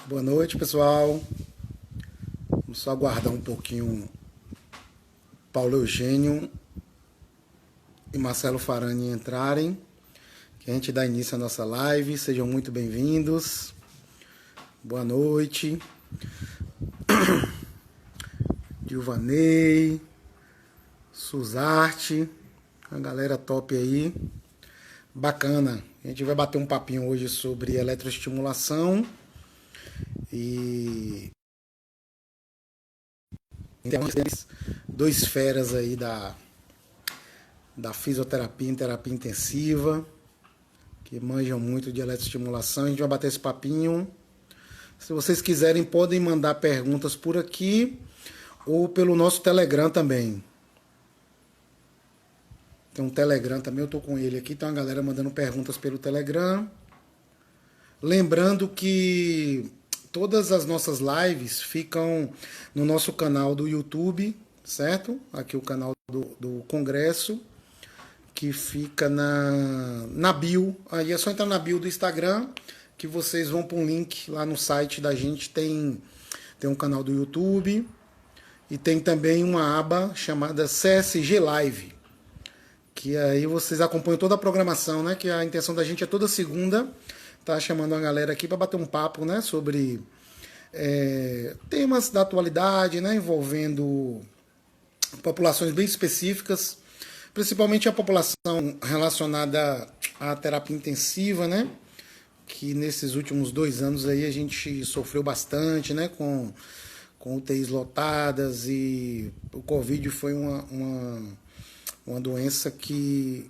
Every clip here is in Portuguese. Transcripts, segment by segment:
Boa noite, pessoal. Vamos só aguardar um pouquinho Paulo Eugênio e Marcelo Farani entrarem, que a gente dá início à nossa live. Sejam muito bem-vindos. Boa noite. Dilvanei, Suzarte, a galera top aí. Bacana. A gente vai bater um papinho hoje sobre eletroestimulação e tem dois feras aí da fisioterapia em terapia intensiva, que manjam muito de eletroestimulação. A gente vai bater esse papinho. Se vocês quiserem, podem mandar perguntas por aqui ou pelo nosso Telegram também. Tem um Telegram também, eu estou com ele aqui. Tem uma galera mandando perguntas pelo Telegram. Lembrando que todas as nossas lives ficam no nosso canal do YouTube, certo? Aqui o canal do Congresso, que fica na bio. Aí é só entrar na bio do Instagram, que vocês vão para um link lá no site da gente. Tem um canal do YouTube e tem também uma aba chamada CSG Live, que aí vocês acompanham toda a programação, né? Que a intenção da gente é toda segunda tá chamando a galera aqui para bater um papo, né? Sobre temas da atualidade, né? Envolvendo populações bem específicas, principalmente a população relacionada à terapia intensiva, né? Que nesses últimos 2 anos aí a gente sofreu bastante, né? Com UTIs lotadas, e o Covid foi uma doença que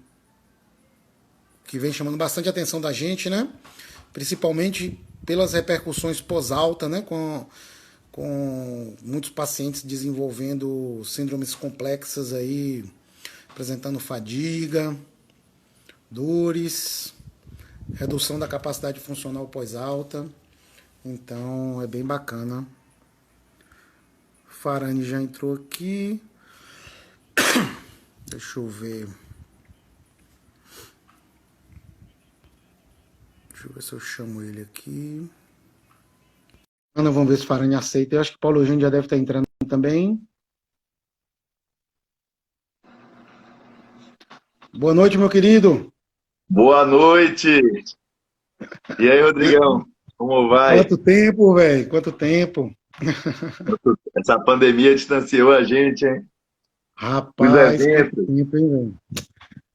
vem chamando bastante a atenção da gente, né? Principalmente pelas repercussões pós-alta, né? Com muitos pacientes desenvolvendo síndromes complexas aí, apresentando fadiga, dores, redução da capacidade funcional pós-alta. Então é bem bacana. Farani já entrou aqui. Deixa eu ver. Deixa eu ver se eu chamo ele aqui. Ana, vamos ver se o Farani aceita. Eu acho que o Paulo Eugênio já deve estar entrando também. Boa noite, meu querido. Boa noite. E aí, Rodrigão? Como vai? Quanto tempo, velho? Quanto tempo? Essa pandemia distanciou a gente, hein? Rapaz, quanto tempo, hein, velho?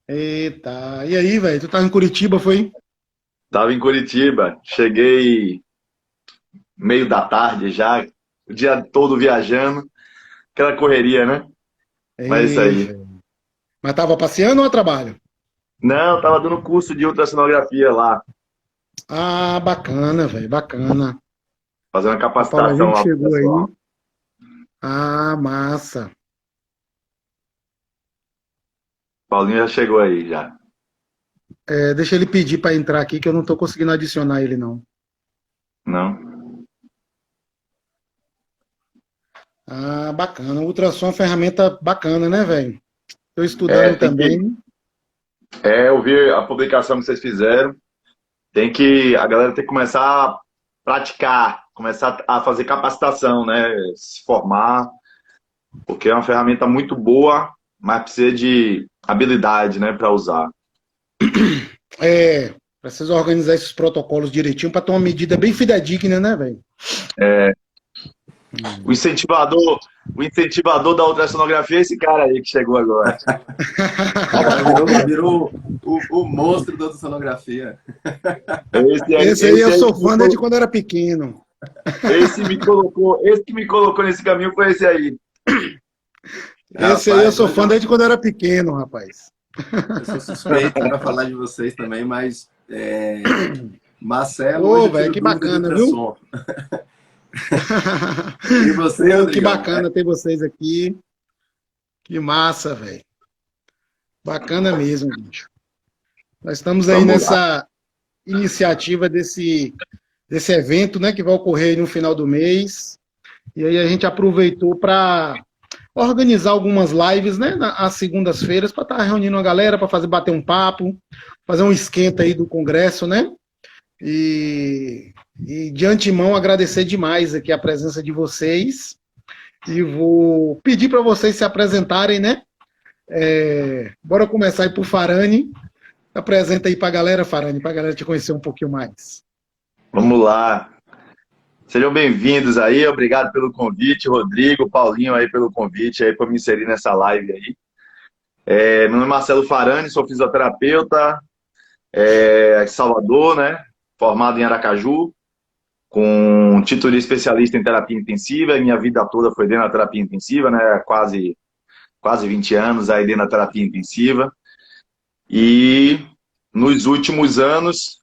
Eita. E aí, velho? Tu tá em Curitiba, foi? Tava em Curitiba. Cheguei meio da tarde já, o dia todo viajando. Aquela correria, né? Mas é isso aí. Véio. Mas tava passeando ou a trabalho? Não, tava dando curso de ultrassonografia lá. Ah, bacana, velho, bacana. Fazendo a O capacitação lá pro chegou pessoal. aí. Ah, massa. Paulinho já chegou aí, já. Deixa ele pedir para entrar aqui, que eu não tô conseguindo adicionar ele, não. Não? Ah, bacana. O ultrassom é uma ferramenta bacana, né, velho? Tô estudando também. Eu vi a publicação que vocês fizeram. A galera tem que começar a praticar, começar a fazer capacitação, né? Se formar, porque é uma ferramenta muito boa, mas precisa de habilidade, né, para usar. Precisa organizar esses protocolos direitinho para ter uma medida bem fidedigna, né, velho? O incentivador da ultrassonografia é esse cara aí que chegou agora. Virou o monstro da ultrassonografia. Esse aí eu sou fã desde quando era pequeno. Esse que me colocou nesse caminho foi esse aí. Esse aí eu sou fã desde quando era pequeno, rapaz. Eu sou suspeito para falar de vocês também, mas Marcelo, velho, que bacana, viu? E você, que bacana ter vocês aqui. Que massa, velho. Bacana mesmo, bicho. Nós estamos aí nessa iniciativa desse evento, né, que vai ocorrer no final do mês. E aí a gente aproveitou para organizar algumas lives, né, às segundas-feiras, para estar reunindo a galera, para bater um papo, fazer um esquenta aí do congresso, né? E de antemão agradecer demais aqui a presença de vocês. E vou pedir para vocês se apresentarem, né? Bora começar aí por Farani. Apresenta aí para a galera, Farani, para a galera te conhecer um pouquinho mais. Vamos lá. Sejam bem-vindos aí, obrigado pelo convite, Rodrigo, Paulinho aí pelo convite aí para me inserir nessa live aí. Meu nome é Marcelo Farani, sou fisioterapeuta, de Salvador, né? Formado em Aracaju, com título de especialista em terapia intensiva. Minha vida toda foi dentro da terapia intensiva, né? Quase 20 anos aí dentro da terapia intensiva. E nos últimos anos,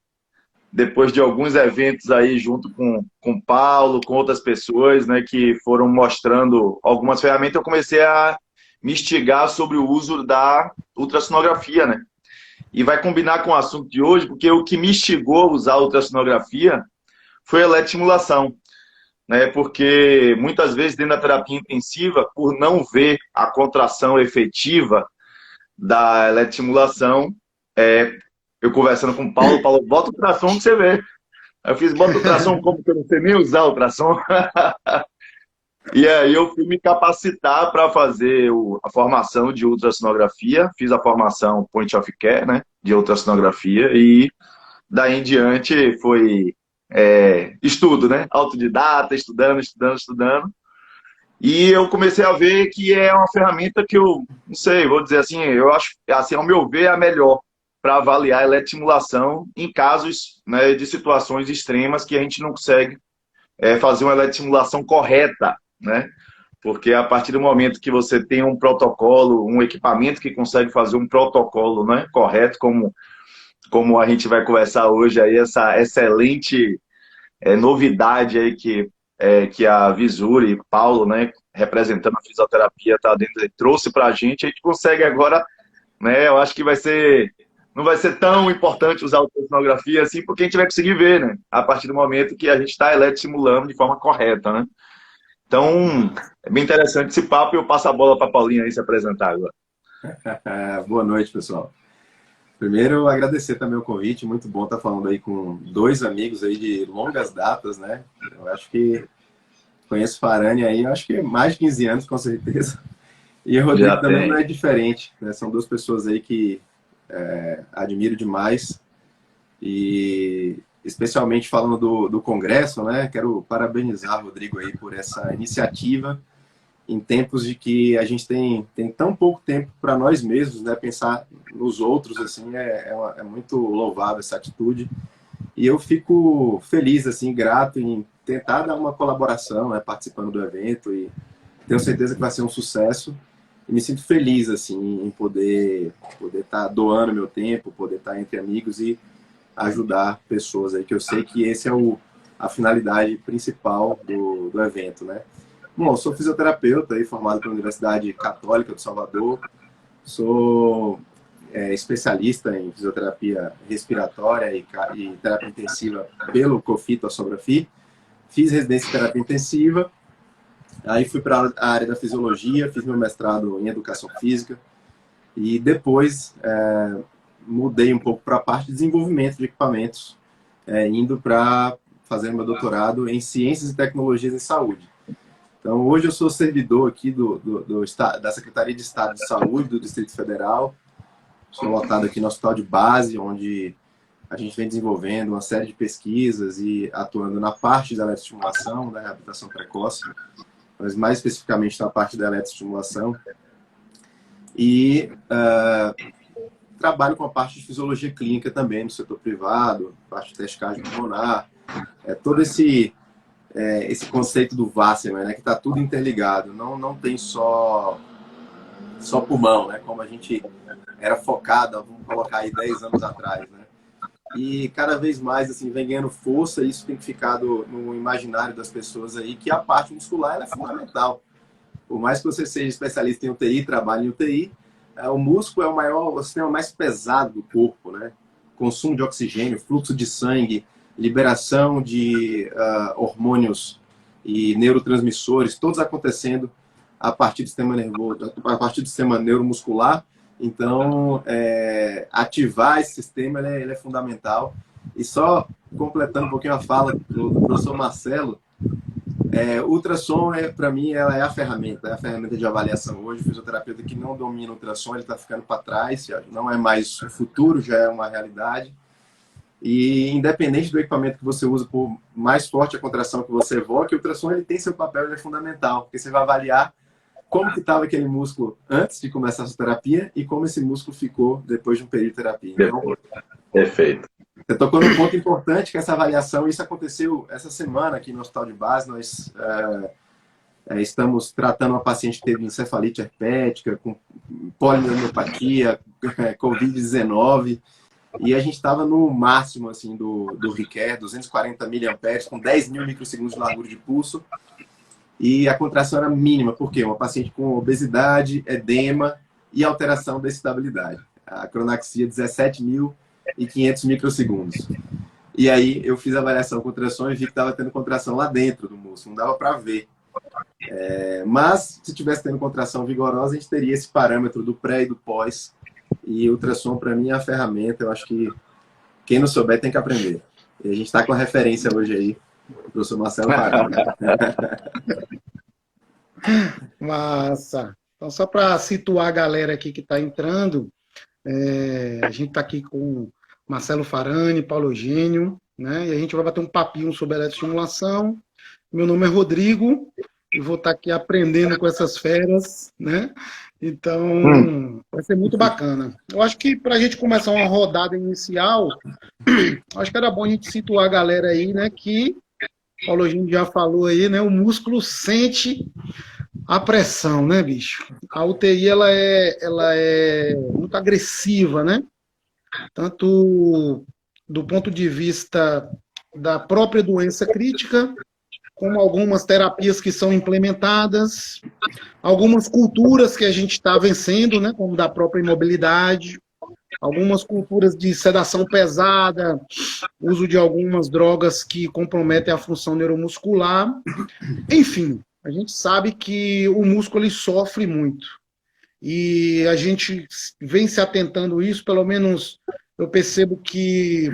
depois de alguns eventos aí junto com o Paulo, com outras pessoas, né, que foram mostrando algumas ferramentas, eu comecei a me instigar sobre o uso da ultrassonografia, né? E vai combinar com o assunto de hoje, porque o que me instigou a usar a ultrassonografia foi a eletroestimulação, né? Porque muitas vezes dentro da terapia intensiva, por não ver a contração efetiva da eletroestimulação, eu conversando com o Paulo, bota o ultrassom que você vê. Aí eu fiz, bota o ultrassom como que eu não sei nem usar o ultrassom. E aí eu fui me capacitar para fazer a formação de ultrassonografia, fiz a formação Point of Care, né, de ultrassonografia, e daí em diante foi estudo, né, autodidata, estudando. E eu comecei a ver que é uma ferramenta que eu, não sei, vou dizer assim, eu acho, assim, ao meu ver, é a melhor para avaliar a eletroestimulação em casos, né, de situações extremas que a gente não consegue fazer uma eletroestimulação correta, né? Porque a partir do momento que você tem um protocolo, um equipamento que consegue fazer um protocolo, né, correto, como a gente vai conversar hoje aí, essa excelente novidade aí que a Visuri, Paulo, né, representando a fisioterapia, tá dentro, trouxe para a gente consegue agora, né, eu acho que não vai ser tão importante usar a ultrassonografia assim, porque a gente vai conseguir ver, né, a partir do momento que a gente está eletroestimulando de forma correta, né. Então, é bem interessante esse papo e eu passo a bola para a Paulinha aí se apresentar agora. Boa noite, pessoal. Primeiro, agradecer também o convite, muito bom estar falando aí com dois amigos aí de longas datas, né? Eu acho que conheço Farani aí, eu acho que mais de 15 anos, com certeza. E o Rodrigo também não é diferente, né? São duas pessoas aí que admiro demais. E especialmente falando do Congresso, né? Quero parabenizar o Rodrigo aí por essa iniciativa em tempos de que a gente tem tão pouco tempo para nós mesmos, né? Pensar nos outros, assim, é muito louvável essa atitude. E eu fico feliz, assim, grato em tentar dar uma colaboração, né? Participando do evento, e tenho certeza que vai ser um sucesso. E me sinto feliz, assim, em poder estar doando meu tempo, poder estar entre amigos e ajudar pessoas aí, que eu sei que esse é a finalidade principal do evento, né? Bom, eu sou fisioterapeuta aí, formado pela Universidade Católica de Salvador, sou especialista em fisioterapia respiratória e terapia intensiva pelo COFI, Sobrafi, fiz residência em terapia intensiva, aí fui para a área da fisiologia, fiz meu mestrado em educação física e depois mudei um pouco para a parte de desenvolvimento de equipamentos, indo para fazer meu doutorado em ciências e tecnologias em saúde. Então, hoje eu sou servidor aqui da Secretaria de Estado de Saúde do Distrito Federal. Sou lotado aqui no Hospital de Base, onde a gente vem desenvolvendo uma série de pesquisas e atuando na parte da eletroestimulação, da reabilitação precoce, mas mais especificamente na parte da eletroestimulação. E trabalho com a parte de fisiologia clínica também no setor privado, parte de teste cardiopulmonar, todo esse conceito do Wasserman, né, que está tudo interligado, não tem só pulmão, né, como a gente era focado, vamos colocar aí 10 anos atrás, né, e cada vez mais assim, vem ganhando força, e isso tem ficado no imaginário das pessoas aí, que a parte muscular ela é fundamental. Por mais que você seja especialista em UTI, trabalhe em UTI, o músculo é o sistema mais pesado do corpo, né, consumo de oxigênio, fluxo de sangue, liberação de hormônios e neurotransmissores, todos acontecendo a partir do sistema nervoso, a partir do sistema neuromuscular. Então, ativar esse sistema ele é fundamental. E só completando um pouquinho a fala do professor Marcelo, o ultrassom, para mim, ela é a ferramenta de avaliação hoje. O fisioterapeuta que não domina o ultrassom, ele está ficando para trás, não é mais o futuro, já é uma realidade. E independente do equipamento que você usa, por mais forte a contração que você evoque, o ultrassom ele tem seu papel, ele é fundamental, porque você vai avaliar como que estava aquele músculo antes de começar a sua terapia e como esse músculo ficou depois de um período de terapia. Então, perfeito. você tocou num ponto importante, que essa avaliação, isso aconteceu essa semana aqui no Hospital de Base. Nós estamos tratando uma paciente que teve encefalite herpética, com polioneuropatia, Covid-19, e a gente estava no máximo assim, do Riquet, 240 miliamperes, com 10 mil microsegundos de largura de pulso, e a contração era mínima. Por quê? Uma paciente com obesidade, edema e alteração da excitabilidade. A cronaxia, 17.500 microsegundos. E aí eu fiz a avaliação com ultrassom e vi que estava tendo contração lá dentro do músculo, não dava para ver. Mas se tivesse tendo contração vigorosa, a gente teria esse parâmetro do pré e do pós. E o ultrassom, para mim, é a ferramenta. Eu acho que quem não souber tem que aprender. E a gente está com a referência hoje aí, o professor Marcelo Parani. Massa. Então, só para situar a galera aqui que está entrando, a gente está aqui com Marcelo Farani, Paulo Eugênio, né? E a gente vai bater um papinho sobre eletroestimulação. Meu nome é Rodrigo e vou estar aqui aprendendo com essas feras, né? Então, vai ser muito bacana. Eu acho que para a gente começar uma rodada inicial, acho que era bom a gente situar a galera aí, né? Que o Paulo Eugênio já falou aí, né? O músculo sente a pressão, né, bicho? A UTI, ela é muito agressiva, né? Tanto do ponto de vista da própria doença crítica, como algumas terapias que são implementadas, algumas culturas que a gente está vencendo, né, como da própria imobilidade, algumas culturas de sedação pesada, uso de algumas drogas que comprometem a função neuromuscular. Enfim, a gente sabe que o músculo ele sofre muito. E a gente vem se atentando a isso, pelo menos eu percebo que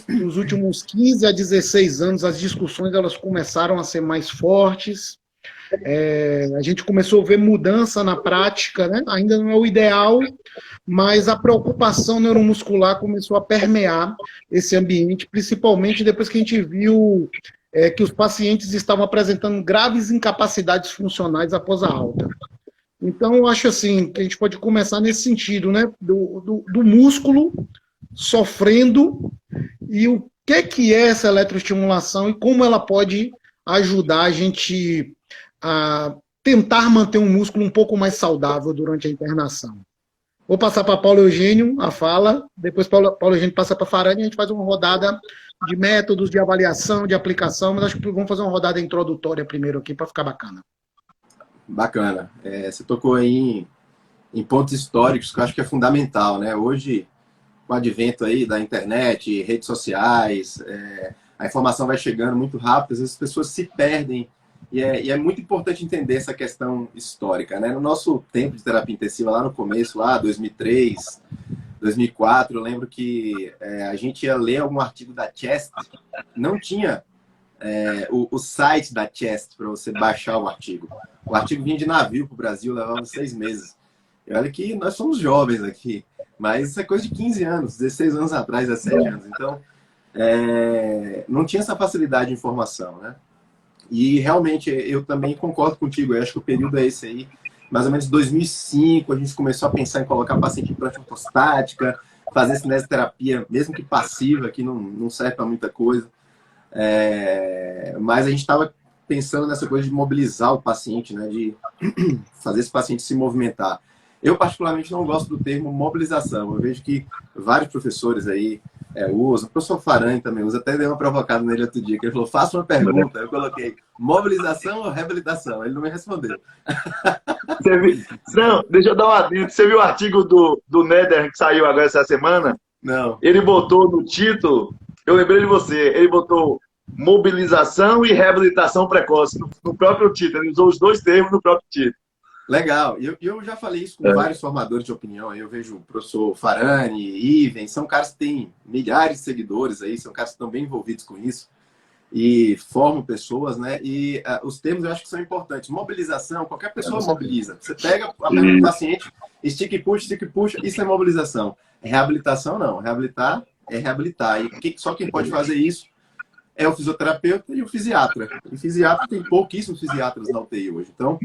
nos últimos 15 a 16 anos as discussões elas começaram a ser mais fortes. A gente começou a ver mudança na prática, né? Ainda não é o ideal, mas a preocupação neuromuscular começou a permear esse ambiente, principalmente depois que a gente viu que os pacientes estavam apresentando graves incapacidades funcionais após a alta. Então, eu acho assim, que a gente pode começar nesse sentido, né? Do músculo sofrendo e o que é essa eletroestimulação e como ela pode ajudar a gente a tentar manter um músculo um pouco mais saudável durante a internação. Vou passar para Paulo Eugênio a fala, depois Paulo Eugênio passa para Farani e a gente faz uma rodada de métodos, de avaliação, de aplicação, mas acho que vamos fazer uma rodada introdutória primeiro aqui para ficar bacana. Bacana. Você tocou aí em pontos históricos que eu acho que é fundamental, né? Hoje, com o advento aí da internet, redes sociais, a informação vai chegando muito rápido, às vezes as pessoas se perdem, e é muito importante entender essa questão histórica, né? No nosso tempo de terapia intensiva, lá no começo, lá 2003, 2004, eu lembro que a gente ia ler algum artigo da Chest, não tinha o site da Chest para você baixar o artigo. O artigo vinha de navio para o Brasil, levava 6 meses. E olha que nós somos jovens aqui, mas isso é coisa de 15 anos, 16 anos atrás, 17 anos. Então, não tinha essa facilidade de informação, né? E realmente, eu também concordo contigo, eu acho que o período é esse aí, mais ou menos 2005, a gente começou a pensar em colocar paciente em implante ortostática, fazer cinesioterapia, mesmo que passiva, que não serve para muita coisa. Mas a gente estava pensando nessa coisa de mobilizar o paciente, né, de fazer esse paciente se movimentar. Eu, particularmente, não gosto do termo mobilização. Eu vejo que vários professores aí usam. O professor Farani também usa. Até dei uma provocada nele outro dia, que ele falou, faça uma pergunta. Eu coloquei, mobilização ou reabilitação? Ele não me respondeu. Não, deixa eu dar uma dica. Você viu o artigo do Neder que saiu agora essa semana? Não. Ele botou no título, eu lembrei de você, ele botou mobilização e reabilitação precoce no próprio título. Ele usou os dois termos no próprio título. Legal. Eu já falei isso com vários formadores de opinião. Eu vejo o professor Farani, Iven, são caras que têm milhares de seguidores aí, são caras que estão bem envolvidos com isso e formam pessoas, né? E os termos eu acho que são importantes. Mobilização, qualquer pessoa mobiliza. Você pega a perna do paciente, estica e puxa, isso é mobilização. Reabilitação, não. Reabilitar é reabilitar. E só quem pode fazer isso é o fisioterapeuta e o fisiatra. E fisiatra tem pouquíssimos fisiatras na UTI hoje. Então,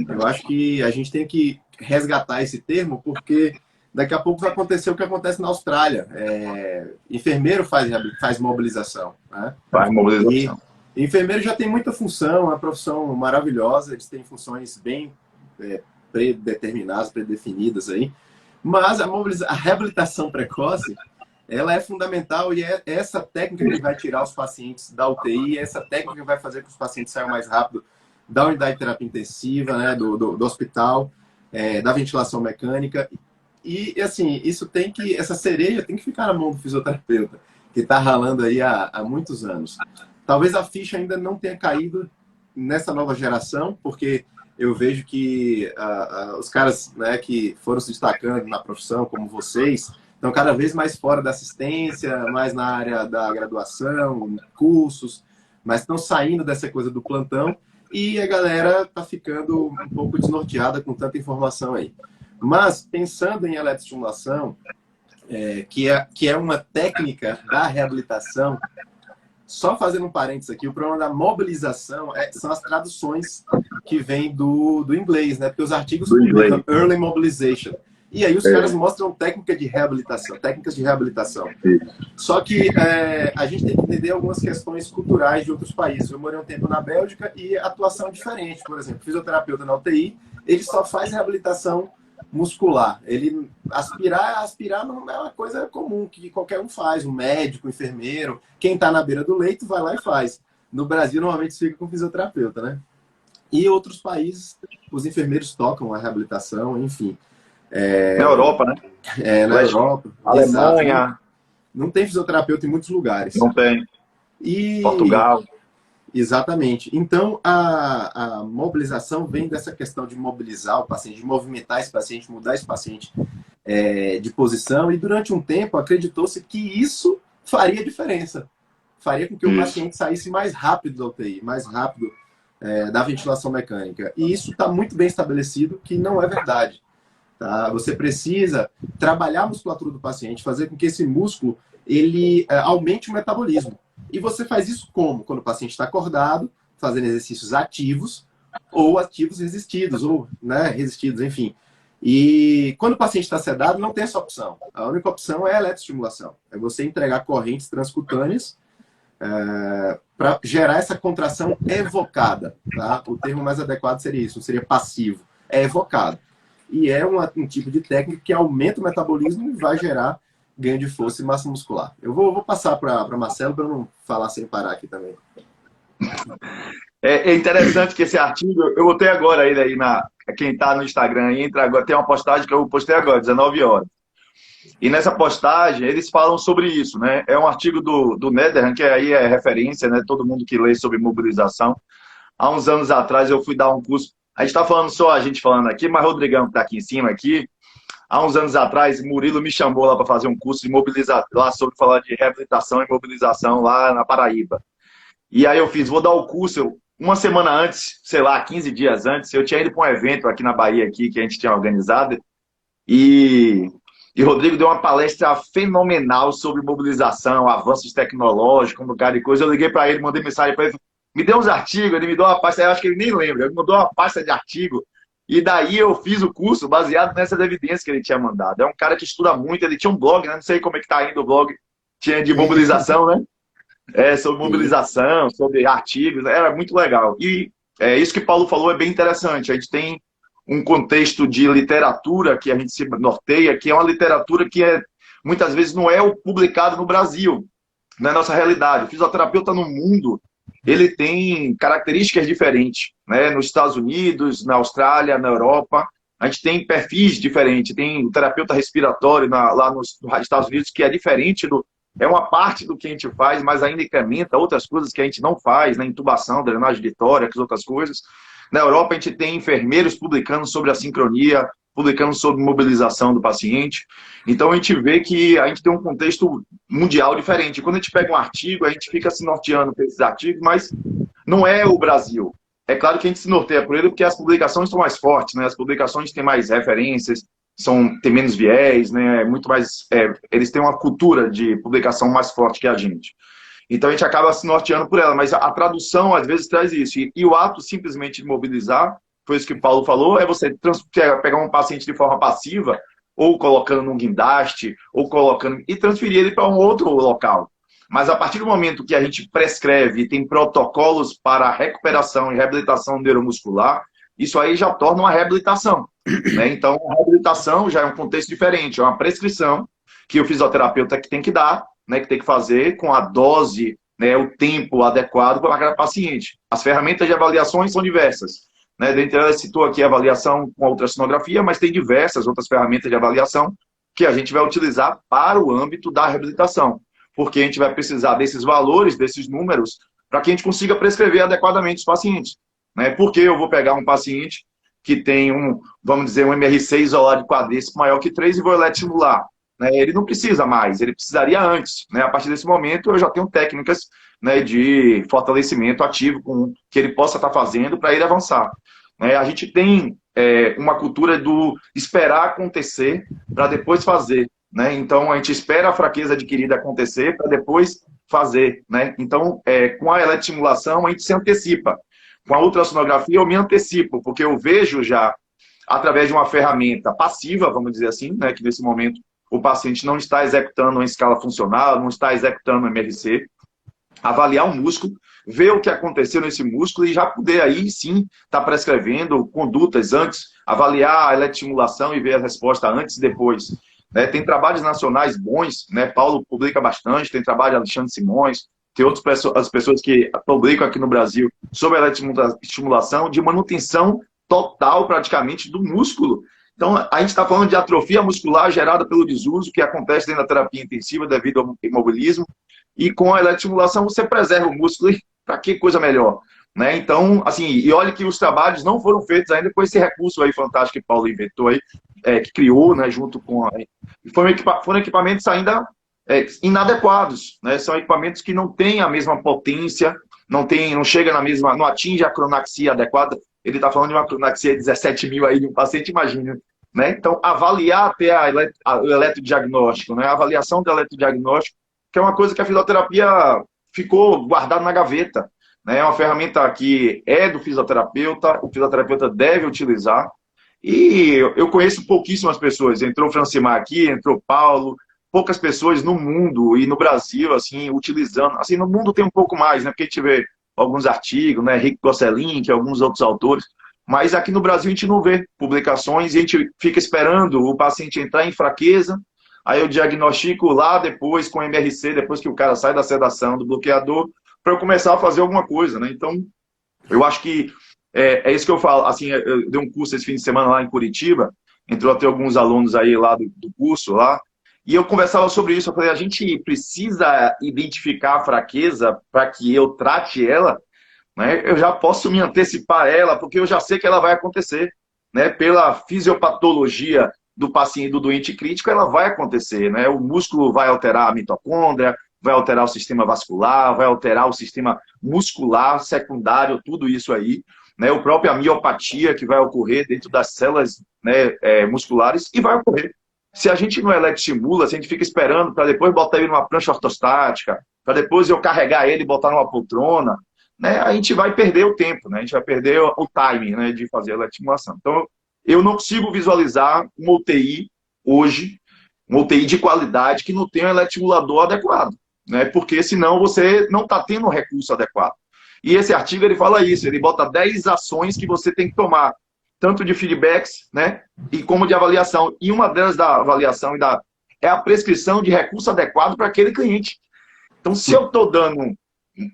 eu acho que a gente tem que resgatar esse termo, porque daqui a pouco vai acontecer o que acontece na Austrália. Enfermeiro faz mobilização. Né? Faz mobilização. E enfermeiro já tem muita função, é uma profissão maravilhosa, eles têm funções bem predeterminadas, predefinidas aí. Mas a reabilitação precoce, ela é fundamental e é essa técnica que vai tirar os pacientes da UTI, essa técnica que vai fazer com que os pacientes saiam mais rápido da unidade de terapia intensiva, né, do hospital, da ventilação mecânica. E, assim, essa cereja tem que ficar na mão do fisioterapeuta, que está ralando aí há muitos anos. Talvez a ficha ainda não tenha caído nessa nova geração, porque eu vejo que os caras, né, que foram se destacando na profissão, como vocês, estão cada vez mais fora da assistência, mais na área da graduação, cursos, mas estão saindo dessa coisa do plantão e a galera está ficando um pouco desnorteada com tanta informação aí. Mas, pensando em eletroestimulação, que é uma técnica da reabilitação, só fazendo um parênteses aqui, o problema da mobilização são as traduções que vêm do inglês, né? Porque os artigos publicam Early Mobilization. E aí os caras mostram técnicas de reabilitação. Só que a gente tem que entender algumas questões culturais de outros países. Eu morei um tempo na Bélgica e a atuação é diferente. Por exemplo, fisioterapeuta na UTI, ele só faz reabilitação muscular. Ele aspirar não é uma coisa comum que qualquer um faz. Um médico, um enfermeiro, quem está na beira do leito vai lá e faz. No Brasil, normalmente fica com fisioterapeuta, né? E outros países, os enfermeiros tocam a reabilitação, enfim. Na Europa, né? Na Europa. Alemanha. Exato. Não tem fisioterapeuta em muitos lugares. Não tem. Portugal. Exatamente. Então, a mobilização vem dessa questão de mobilizar o paciente, de movimentar esse paciente, mudar esse paciente de posição. E durante um tempo, acreditou-se que isso faria diferença. Faria com que o paciente saísse mais rápido da UTI, mais rápido da ventilação mecânica. E isso está muito bem estabelecido que não é verdade. Tá? Você precisa trabalhar a musculatura do paciente, fazer com que esse músculo ele aumente o metabolismo. E você faz isso como? Quando o paciente está acordado, fazendo exercícios ativos ou ativos resistidos, ou resistidos, enfim. E quando o paciente está sedado, não tem essa opção. A única opção é a eletroestimulação. É você entregar correntes transcutâneas para gerar essa contração evocada. Tá? O termo mais adequado seria isso, não seria passivo. É evocado. E é um tipo de técnica que aumenta o metabolismo e vai gerar ganho de força e massa muscular. Eu vou passar para Marcelo para não falar sem parar aqui também. É interessante que esse artigo, eu botei agora ele aí quem está no Instagram, entra agora, tem uma postagem que eu postei agora, 19 horas. E nessa postagem eles falam sobre isso, né? É um artigo do Netherham, que aí é referência, né? Todo mundo que lê sobre mobilização. Há uns anos atrás eu fui dar um curso. A gente está falando só a gente falando aqui, mas Rodrigão que está aqui em cima aqui. Há uns anos atrás, Murilo me chamou lá para fazer um curso de mobilização, lá sobre falar de reabilitação e mobilização lá na Paraíba. E aí eu vou dar o curso, uma semana antes, sei lá, 15 dias antes, eu tinha ido para um evento aqui na Bahia, aqui, que a gente tinha organizado, e Rodrigo deu uma palestra fenomenal sobre mobilização, avanços tecnológicos, um bocado de coisa. Eu liguei para ele, mandei mensagem para ele, me deu uns artigos, ele me deu uma pasta, eu acho que ele nem lembra, ele mandou uma pasta de artigo, e daí eu fiz o curso baseado nessas evidências que ele tinha mandado. É um cara que estuda muito, ele tinha um blog, né? Não sei como é que tá indo o blog, tinha de mobilização, né? Sobre mobilização, sobre artigos, era muito legal. E isso que o Paulo falou é bem interessante. A gente tem um contexto de literatura que a gente se norteia, que é uma literatura que muitas vezes não é publicado no Brasil, na nossa realidade. O fisioterapeuta no mundo, ele tem características diferentes, né? Nos Estados Unidos, na Austrália, na Europa, a gente tem perfis diferentes. Tem o terapeuta respiratório lá nos Estados Unidos, que é diferente é uma parte do que a gente faz, mas ainda incrementa outras coisas que a gente não faz, né? Intubação, drenagem de tórax, outras coisas. Na Europa, a gente tem enfermeiros publicando sobre a sincronia, publicando sobre mobilização do paciente. Então, a gente vê que a gente tem um contexto mundial diferente. Quando a gente pega um artigo, a gente fica se norteando por esses artigos, mas não é o Brasil. É claro que a gente se norteia por ele porque as publicações são mais fortes, né? As publicações têm mais referências, têm menos viés, né? Muito mais, eles têm uma cultura de publicação mais forte que a gente. Então a gente acaba se norteando por ela, mas a tradução às vezes traz isso. E o ato simplesmente de mobilizar, foi isso que o Paulo falou, é você pegar um paciente de forma passiva, ou colocando num guindaste, ou colocando e transferir ele para um outro local. Mas a partir do momento que a gente prescreve e tem protocolos para recuperação e reabilitação neuromuscular, isso aí já torna uma reabilitação, né? Então, a reabilitação já é um contexto diferente, é uma prescrição que o fisioterapeuta que tem que dar, né, que tem que fazer com a dose, né, o tempo adequado para cada paciente. As ferramentas de avaliações são diversas, né? Dentre elas, citou aqui a avaliação com a ultrassonografia, mas tem diversas outras ferramentas de avaliação que a gente vai utilizar para o âmbito da reabilitação, porque a gente vai precisar desses valores, desses números, para que a gente consiga prescrever adequadamente os pacientes, né? Porque eu vou pegar um paciente que tem vamos dizer, um MRC isolado de quadríceps maior que 3 e vou eletroestimular, né? Ele não precisa mais, ele precisaria antes, né? A partir desse momento eu já tenho técnicas, né, de fortalecimento ativo que ele possa estar fazendo para ele avançar, né? A gente tem uma cultura do esperar acontecer para depois fazer, né? Então a gente espera a fraqueza adquirida acontecer para depois fazer, né? Então com a eletroestimulação a gente se antecipa, com a ultrassonografia eu me antecipo, porque eu vejo já através de uma ferramenta passiva, vamos dizer assim, né, que nesse momento o paciente não está executando uma escala funcional, não está executando um MRC, avaliar o músculo, ver o que aconteceu nesse músculo e já poder aí sim estar prescrevendo condutas antes, avaliar a eletroestimulação e ver a resposta antes e depois, né? Tem trabalhos nacionais bons, né? Paulo publica bastante, tem trabalho de Alexandre Simões, tem as pessoas que publicam aqui no Brasil sobre a eletroestimulação de manutenção total praticamente do músculo. Então, a gente está falando de atrofia muscular gerada pelo desuso, que acontece dentro da terapia intensiva devido ao imobilismo, e com a eletroestimulação você preserva o músculo, e para que coisa melhor, né? Então, assim, e olha que os trabalhos não foram feitos ainda com esse recurso aí fantástico que Paulo inventou aí, que criou, né, junto com foram equipamentos ainda inadequados, né? São equipamentos que não têm a mesma potência, não chega na mesma, não atinge a cronaxia adequada. Ele está falando de uma cronaxia de 17 mil aí de um paciente, imagina, né? Então, avaliar até o eletrodiagnóstico, né? A avaliação do eletrodiagnóstico, que é uma coisa que a fisioterapia ficou guardada na gaveta, né? É uma ferramenta que é do fisioterapeuta, o fisioterapeuta deve utilizar. E eu conheço pouquíssimas pessoas. Entrou o Francimar aqui, entrou o Paulo, poucas pessoas no mundo e no Brasil, assim, utilizando. Assim, no mundo tem um pouco mais, né? Porque a gente vê alguns artigos, né? Rick Gosselin, que alguns outros autores. Mas aqui no Brasil a gente não vê publicações e a gente fica esperando o paciente entrar em fraqueza. Aí eu diagnostico lá depois com MRC, depois que o cara sai da sedação, do bloqueador, para eu começar a fazer alguma coisa, né? Então, eu acho que é isso que eu falo. Assim, eu dei um curso esse fim de semana lá em Curitiba, entrou até alguns alunos aí lá do curso lá, e eu conversava sobre isso. Eu falei, a gente precisa identificar a fraqueza para que eu trate ela, né? Eu já posso me antecipar a ela, porque eu já sei que ela vai acontecer, né? Pela fisiopatologia do paciente, do doente crítico, ela vai acontecer, né? O músculo vai alterar a mitocôndria, vai alterar o sistema vascular, vai alterar o sistema muscular secundário, tudo isso aí, né? O próprio miopatia que vai ocorrer dentro das células, né, musculares, e vai ocorrer. Se a gente não eletroestimula, se a gente fica esperando para depois botar ele numa prancha ortostática, para depois eu carregar ele e botar numa poltrona, né, a gente vai perder o tempo, né? A gente vai perder o timing, né, de fazer a eletroestimulação. Então, eu não consigo visualizar uma UTI hoje, uma UTI de qualidade que não tenha um eletroestimulador adequado, né? Porque senão você não está tendo um recurso adequado. E esse artigo ele fala isso, ele bota 10 ações que você tem que tomar, tanto de feedbacks, né, e como de avaliação. E uma delas da avaliação é a prescrição de recurso adequado para aquele cliente. Então, se eu estou dando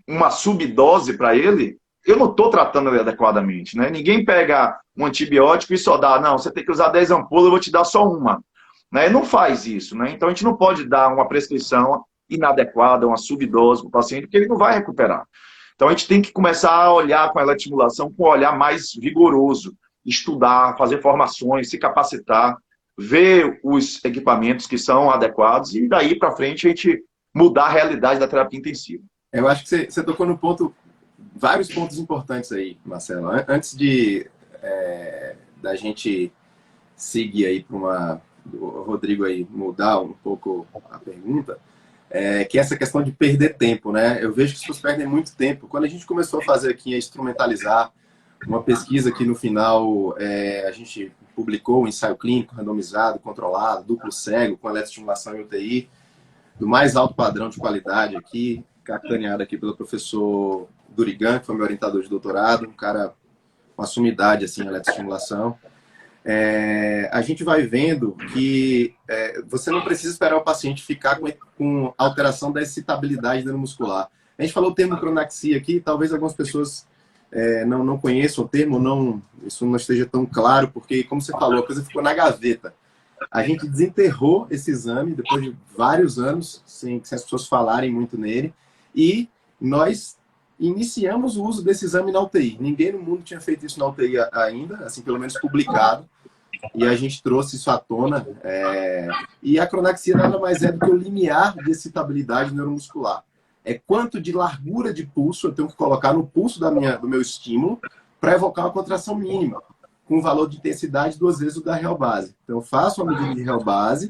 uma subdose para ele, eu não estou tratando ele adequadamente, né? Ninguém pega um antibiótico e só dá, não, você tem que usar 10 ampolas, eu vou te dar só uma. Né? Não faz isso, né? Então a gente não pode dar uma prescrição inadequada, uma subdose para o paciente, porque ele não vai recuperar. Então a gente tem que começar a olhar com a eletroestimulação com um olhar mais vigoroso, estudar, fazer formações, se capacitar, ver os equipamentos que são adequados e daí para frente a gente mudar a realidade da terapia intensiva. Eu acho que você tocou no ponto, vários pontos importantes aí, Marcelo. Antes da gente seguir aí para o Rodrigo aí mudar um pouco a pergunta, que é essa questão de perder tempo, né? Eu vejo que as pessoas perdem muito tempo. Quando a gente começou a fazer aqui, a instrumentalizar uma pesquisa que no final a gente publicou um ensaio clínico randomizado, controlado, duplo cego, com eletroestimulação e UTI, do mais alto padrão de qualidade aqui, capitaneado aqui pelo professor Durigan, que foi meu orientador de doutorado, um cara com uma sumidade assim, em eletroestimulação. A gente vai vendo que você não precisa esperar o paciente ficar com alteração da excitabilidade neuromuscular. A gente falou o termo cronaxia aqui, talvez algumas pessoas não conheçam o termo, isso não esteja tão claro, porque, como você falou, a coisa ficou na gaveta. A gente desenterrou esse exame depois de vários anos, sem as pessoas falarem muito nele, e nós iniciamos o uso desse exame na UTI. Ninguém no mundo tinha feito isso na UTI ainda, assim, pelo menos publicado, e a gente trouxe isso à tona. E a cronaxia nada mais é do que o limiar de excitabilidade neuromuscular. É quanto de largura de pulso eu tenho que colocar no pulso do meu estímulo para evocar uma contração mínima, com valor de intensidade 2 vezes o da real base. Então, eu faço uma medida de real base,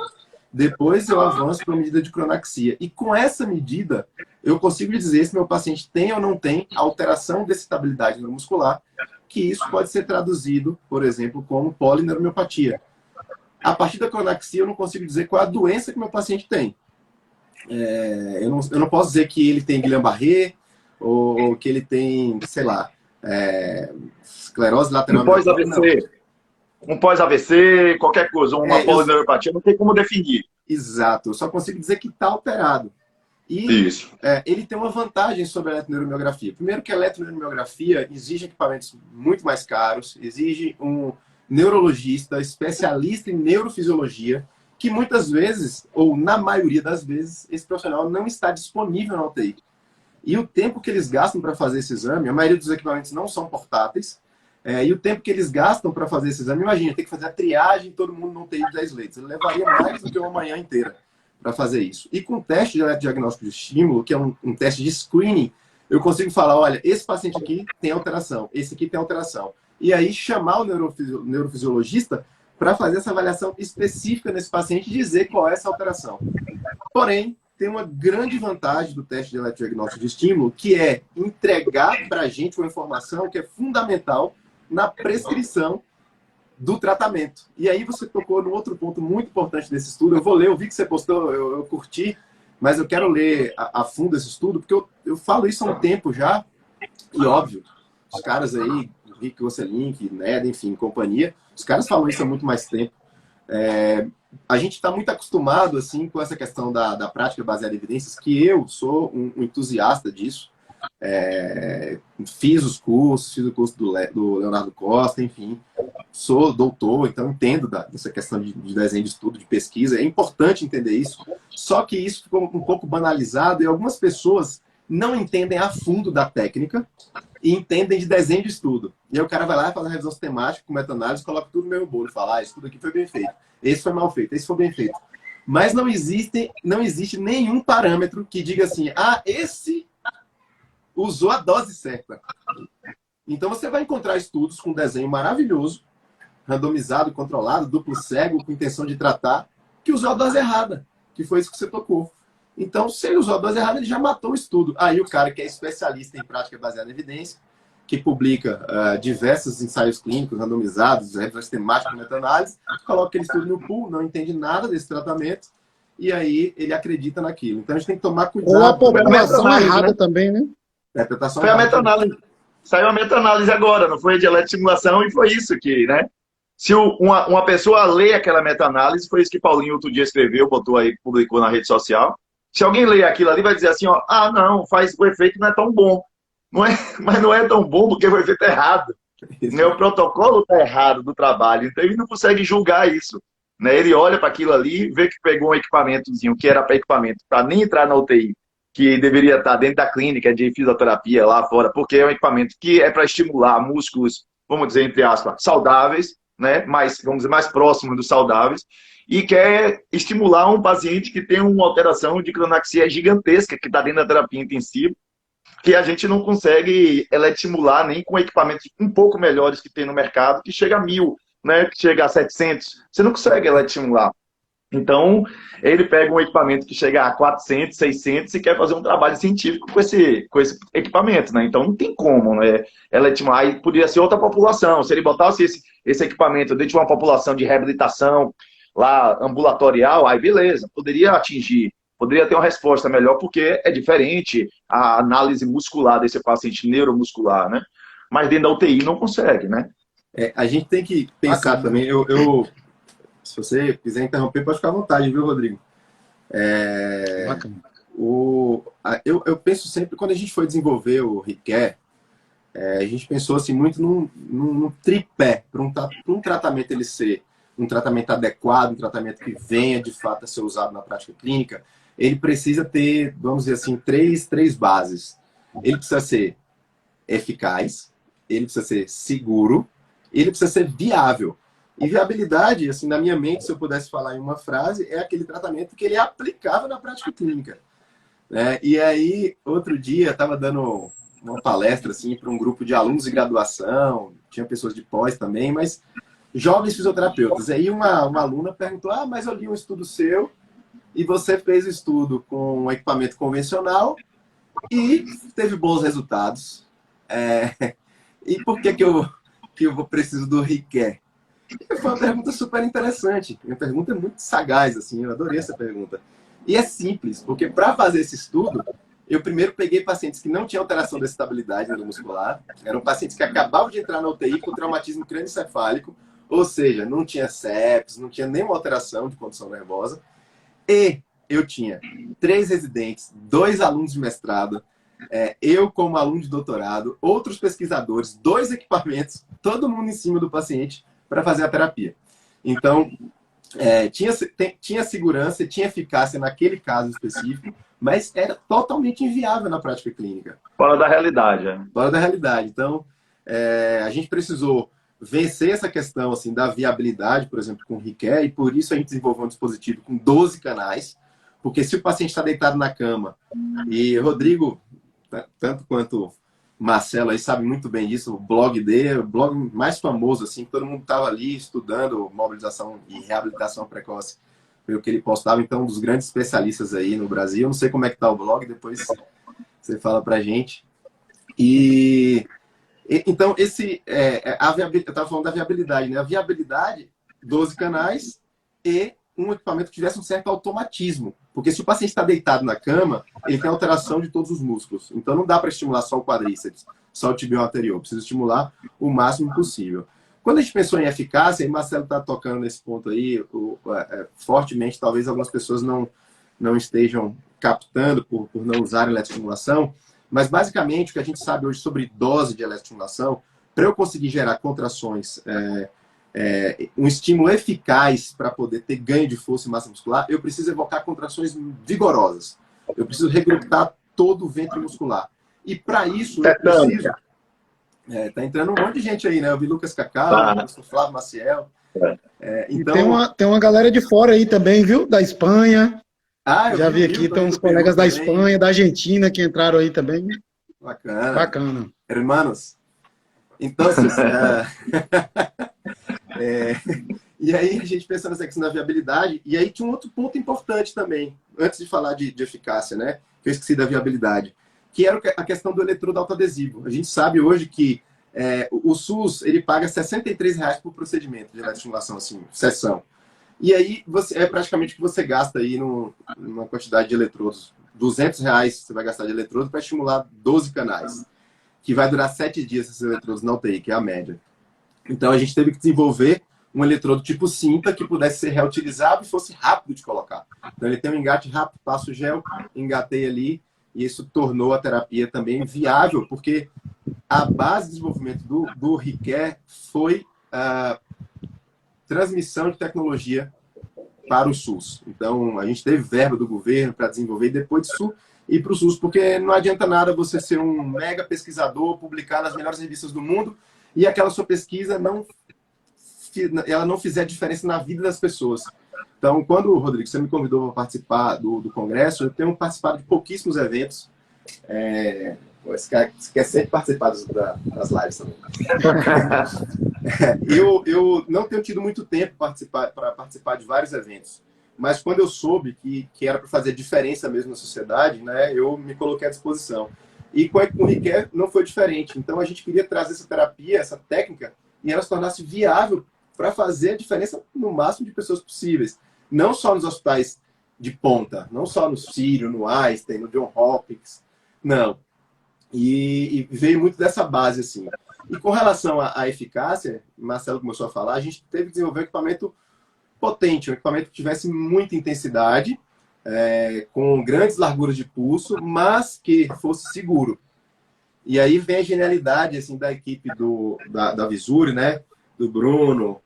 depois eu avanço para a medida de cronaxia. E com essa medida, eu consigo dizer se meu paciente tem ou não tem alteração de excitabilidade neuromuscular, que isso pode ser traduzido, por exemplo, como polineuropatia. A partir da cronaxia, eu não consigo dizer qual é a doença que meu paciente tem. Eu não posso dizer que ele tem Guillain-Barré ou que ele tem, sei lá, esclerose lateral. Um pós-AVC, qualquer coisa, uma polineuropatia, não tem como definir. Exato, eu só consigo dizer que está alterado. E Isso. Ele tem uma vantagem sobre a eletroneuromiografia. Primeiro que a eletroneuromiografia exige equipamentos muito mais caros, exige um neurologista, especialista em neurofisiologia, que muitas vezes, ou na maioria das vezes, esse profissional não está disponível na UTI. E o tempo que eles gastam para fazer esse exame, a maioria dos equipamentos não são portáteis, e o tempo que eles gastam para fazer esse exame, imagina, tem que fazer a triagem, todo mundo não tem 10 leitos. Ele levaria mais do que uma manhã inteira para fazer isso. E com o teste de eletrodiagnóstico de estímulo, que é um teste de screening, eu consigo falar, olha, esse paciente aqui tem alteração, esse aqui tem alteração. E aí chamar o neurofisiologista para fazer essa avaliação específica nesse paciente e dizer qual é essa alteração. Porém, tem uma grande vantagem do teste de eletrodiagnóstico de estímulo, que é entregar para a gente uma informação que é fundamental na prescrição do tratamento. E aí você tocou no outro ponto muito importante desse estudo. Eu vou ler, eu vi que você postou, eu curti, mas eu quero ler a fundo esse estudo, porque eu falo isso há um tempo já, e óbvio, os caras aí, Rick Gosselin, Ned, enfim, companhia, os caras falam isso há muito mais tempo. A gente está muito acostumado assim, com essa questão da prática baseada em evidências, que eu sou um entusiasta disso. Fiz o curso do Leonardo Costa, enfim, sou doutor, então entendo dessa questão de desenho de estudo, de pesquisa, é importante entender isso, só que isso ficou um pouco banalizado e algumas pessoas não entendem a fundo da técnica e entendem de desenho de estudo. E aí o cara vai lá e faz uma revisão sistemática com meta-análise, coloca tudo no mesmo bolo e fala, esse estudo aqui foi bem feito, esse foi mal feito, esse foi bem feito. Mas não existe nenhum parâmetro que diga assim, esse usou a dose certa. Então você vai encontrar estudos com desenho maravilhoso, randomizado, controlado, duplo cego, com intenção de tratar, que usou a dose errada, que foi isso que você tocou. Então, se ele usou a dose errada, ele já matou o estudo. Aí o cara que é especialista em prática baseada em evidência, que publica diversos ensaios clínicos randomizados, revisões temáticas, meta-análise, coloca aquele estudo no pool, não entende nada desse tratamento, e aí ele acredita naquilo. Então a gente tem que tomar cuidado. Ou a população errada, né? Também, né? Foi a meta-análise. Saiu a meta-análise agora, não foi de eletroestimulação, e foi isso que, né? Se uma pessoa lê aquela meta-análise, foi isso que Paulinho outro dia escreveu, botou aí, publicou na rede social. Se alguém ler aquilo ali, vai dizer assim, ó, não, o efeito não é tão bom. Mas não é tão bom porque o efeito é errado. Né? O protocolo está errado do trabalho, então ele não consegue julgar isso. Né? Ele olha para aquilo ali, vê que pegou um equipamentozinho que era para equipamento, para nem entrar na UTI, que deveria estar dentro da clínica de fisioterapia lá fora, porque é um equipamento que é para estimular músculos, vamos dizer, entre aspas, saudáveis, né? Mais, vamos dizer, mais próximos dos saudáveis, e quer estimular um paciente que tem uma alteração de cronaxia gigantesca, que está dentro da terapia intensiva, que a gente não consegue estimular nem com equipamentos um pouco melhores que tem no mercado, que chega a 1.000, né? Que chega a 700. Você não consegue estimular. Então, ele pega um equipamento que chega a 400, 600 e quer fazer um trabalho científico com esse equipamento, né? Então, não tem como, né? Aí poderia ser outra população. Se ele botasse esse equipamento dentro de uma população de reabilitação lá ambulatorial, aí beleza, poderia atingir, poderia ter uma resposta melhor, porque é diferente a análise muscular desse paciente neuromuscular, né? Mas dentro da UTI não consegue, né? A gente tem que pensar também, se você quiser interromper, pode ficar à vontade, viu, Rodrigo? Bacana. Eu penso sempre, quando a gente foi desenvolver o ReCare, a gente pensou assim, muito num tripé, para um tratamento ele ser um tratamento adequado, um tratamento que venha de fato a ser usado na prática clínica, ele precisa ter, vamos dizer assim, três bases. Ele precisa ser eficaz, ele precisa ser seguro, ele precisa ser viável. E viabilidade, assim, na minha mente, se eu pudesse falar em uma frase, é aquele tratamento que ele é aplicável na prática clínica. Né? E aí, outro dia, eu estava dando uma palestra assim, para um grupo de alunos de graduação, tinha pessoas de pós também, mas jovens fisioterapeutas. Aí uma aluna perguntou, mas eu li um estudo seu e você fez o estudo com um equipamento convencional e teve bons resultados. E por que eu preciso do ReCare? Foi uma pergunta super interessante, uma pergunta muito sagaz, assim, eu adorei essa pergunta. E é simples, porque para fazer esse estudo, eu primeiro peguei pacientes que não tinham alteração da estabilidade neuromuscular, eram pacientes que acabavam de entrar na UTI com traumatismo crânioencefálico, ou seja, não tinha sepsis, não tinha nenhuma alteração de condição nervosa, e eu tinha 3 residentes, 2 alunos de mestrado, eu como aluno de doutorado, outros pesquisadores, 2 equipamentos, todo mundo em cima do paciente, para fazer a terapia. Então, tinha segurança, tinha eficácia naquele caso específico, mas era totalmente inviável na prática clínica. Fora da realidade. Fora da realidade. Então, a gente precisou vencer essa questão assim, da viabilidade, por exemplo, com o ReCare, e por isso a gente desenvolveu um dispositivo com 12 canais, porque se o paciente está deitado na cama, e Rodrigo, tanto quanto Marcelo aí sabe muito bem disso, o blog dele, o blog mais famoso, assim, que todo mundo estava ali estudando mobilização e reabilitação precoce, foi o que ele postava, então, um dos grandes especialistas aí no Brasil. Eu não sei como é que tá o blog, depois você fala pra gente. Então, eu estava falando da viabilidade, né? A viabilidade, 12 canais e um equipamento que tivesse um certo automatismo. Porque se o paciente está deitado na cama, ele tem alteração de todos os músculos. Então não dá para estimular só o quadríceps, só o tibial anterior. Precisa estimular o máximo possível. Quando a gente pensou em eficácia, e Marcelo está tocando nesse ponto aí, fortemente, talvez algumas pessoas não estejam captando por não usar eletroestimulação, mas basicamente o que a gente sabe hoje sobre dose de eletroestimulação, para eu conseguir gerar contrações, um estímulo eficaz para poder ter ganho de força e massa muscular, eu preciso evocar contrações vigorosas. Eu preciso recrutar todo o ventre muscular. E para isso eu preciso... tá entrando um monte de gente aí, né? Eu vi Lucas Cacau, o Flávio Maciel. Então... Tem uma galera de fora aí também, viu? Da Espanha. Já vi aqui, tem uns colegas da Espanha, da Argentina que entraram aí também. Bacana. Hermanos. Então, e aí a gente pensa nessa questão da viabilidade, e aí tinha um outro ponto importante também, antes de falar de eficácia, né? Que eu esqueci da viabilidade, que era a questão do eletrodo autoadesivo. A gente sabe hoje que o SUS ele paga R$63 por procedimento de eletroestimulação, assim, sessão. E aí é praticamente o que você gasta aí numa quantidade de eletrodos. R$200 você vai gastar de eletrodo para estimular 12 canais, que vai durar 7 dias esses eletrodos na UTI, que é a média. Então a gente teve que desenvolver um eletrodo tipo cinta que pudesse ser reutilizável e fosse rápido de colocar. Então ele tem um engate rápido, passo o gel, engatei ali, e isso tornou a terapia também viável, porque a base de desenvolvimento do ReCare foi a transmissão de tecnologia para o SUS. Então, a gente teve verba do governo para desenvolver, e depois disso ir para o SUS, porque não adianta nada você ser um mega pesquisador, publicar nas melhores revistas do mundo e aquela sua pesquisa ela não fizer diferença na vida das pessoas. Então, quando, Rodrigo, você me convidou para participar do congresso, eu tenho participado de pouquíssimos eventos. Esse cara quer sempre participar das lives também. Eu não tenho tido muito tempo para participar de vários eventos, mas quando eu soube que era para fazer diferença mesmo na sociedade, né, eu me coloquei à disposição. E com o Riquet não foi diferente. Então a gente queria trazer essa terapia, essa técnica, e ela se tornasse viável para fazer a diferença no máximo de pessoas possíveis. Não só nos hospitais de ponta, não só no Sírio, no Einstein, no John Hopkins, não. E veio muito dessa base, assim. E com relação à eficácia, Marcelo começou a falar, a gente teve que desenvolver um equipamento potente, um equipamento que tivesse muita intensidade, com grandes larguras de pulso, mas que fosse seguro. E aí vem a genialidade assim, da equipe da Visuri, né? Do Bruno,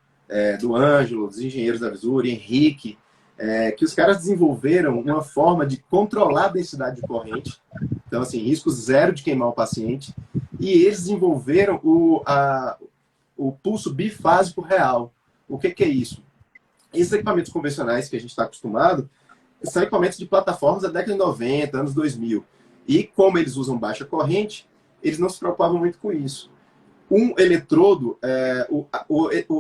do Ângelo, dos engenheiros da Visuri, Henrique, que os caras desenvolveram uma forma de controlar a densidade de corrente. Então, assim, risco zero de queimar o paciente. E eles desenvolveram o pulso bifásico real. O que é isso? Esses equipamentos convencionais que a gente está acostumado são equipamentos de plataformas da década de 90, anos 2000. E como eles usam baixa corrente, eles não se preocupavam muito com isso. Um eletrodo,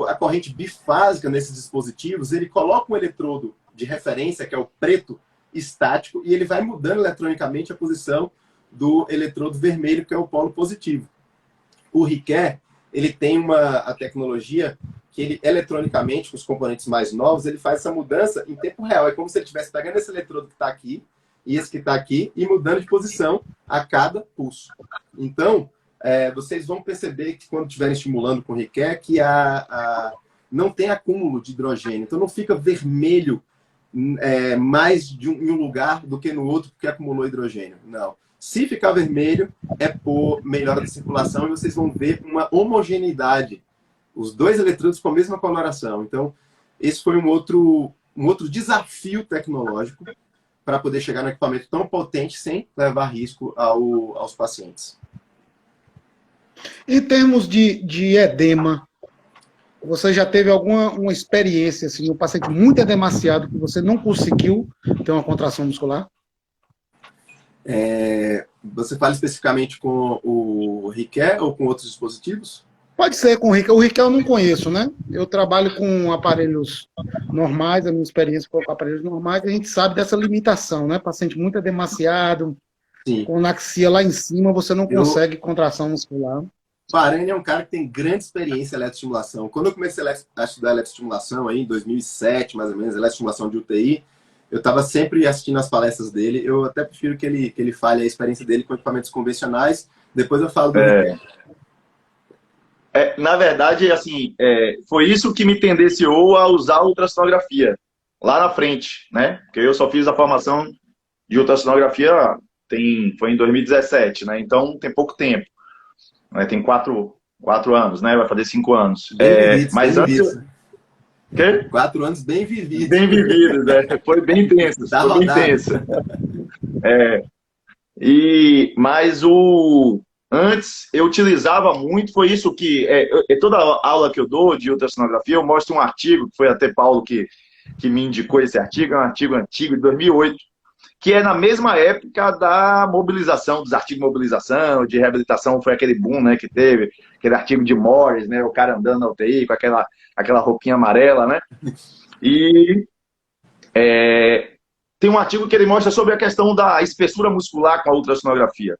a corrente bifásica nesses dispositivos, ele coloca um eletrodo de referência, que é o preto, estático, e ele vai mudando eletronicamente a posição do eletrodo vermelho, que é o polo positivo. O Riquet, ele tem a tecnologia que ele, eletronicamente, com os componentes mais novos, ele faz essa mudança em tempo real. É como se ele estivesse pegando esse eletrodo que está aqui, e esse que está aqui, e mudando de posição a cada pulso. Então, vocês vão perceber que quando estiverem estimulando com o Riquet, que não tem acúmulo de hidrogênio. Então, não fica vermelho mais em um lugar do que no outro, porque acumulou hidrogênio. Não. Se ficar vermelho, é por melhora da circulação e vocês vão ver uma homogeneidade. Os dois eletrodos com a mesma coloração. Então, esse foi um outro desafio tecnológico para poder chegar no equipamento tão potente sem levar risco aos pacientes. Em termos de edema, você já teve alguma experiência, assim, um paciente muito edemaciado que você não conseguiu ter uma contração muscular? Você fala especificamente com o Riquet ou com outros dispositivos? Pode ser com o Riquet. O Riquet eu não conheço, né? Eu trabalho com aparelhos normais, a minha experiência com aparelhos normais, a gente sabe dessa limitação, né? Paciente muito edemaciado, Sim. com laxia lá em cima, você não consegue contração muscular. Varane é um cara que tem grande experiência em eletroestimulação. Quando eu comecei a estudar eletroestimulação, aí, em 2007, mais ou menos, eletroestimulação de UTI, eu estava sempre assistindo as palestras dele. Eu até prefiro que ele fale a experiência dele com equipamentos convencionais. Depois eu falo do Riquet. Na verdade, assim, foi isso que me tendenciou a usar a ultrassonografia lá na frente, né? Porque eu só fiz a formação de ultrassonografia foi em 2017, né? Então tem pouco tempo. Tem 4 anos, né? Vai fazer 5 anos. Mas antes... Quê? 4 anos bem vividos. Bem vividos, foi bem intenso. Foi bem intenso. Mas antes eu utilizava muito, foi isso que... toda aula que eu dou de ultrassonografia, eu mostro um artigo, que foi até Paulo que me indicou esse artigo, é um artigo antigo, de 2008, que é na mesma época da mobilização, dos artigos de mobilização, de reabilitação, foi aquele boom, né, que teve, aquele artigo de Morris, né, o cara andando na UTI com aquela roupinha amarela, né, e tem um artigo que ele mostra sobre a questão da espessura muscular com a ultrassonografia,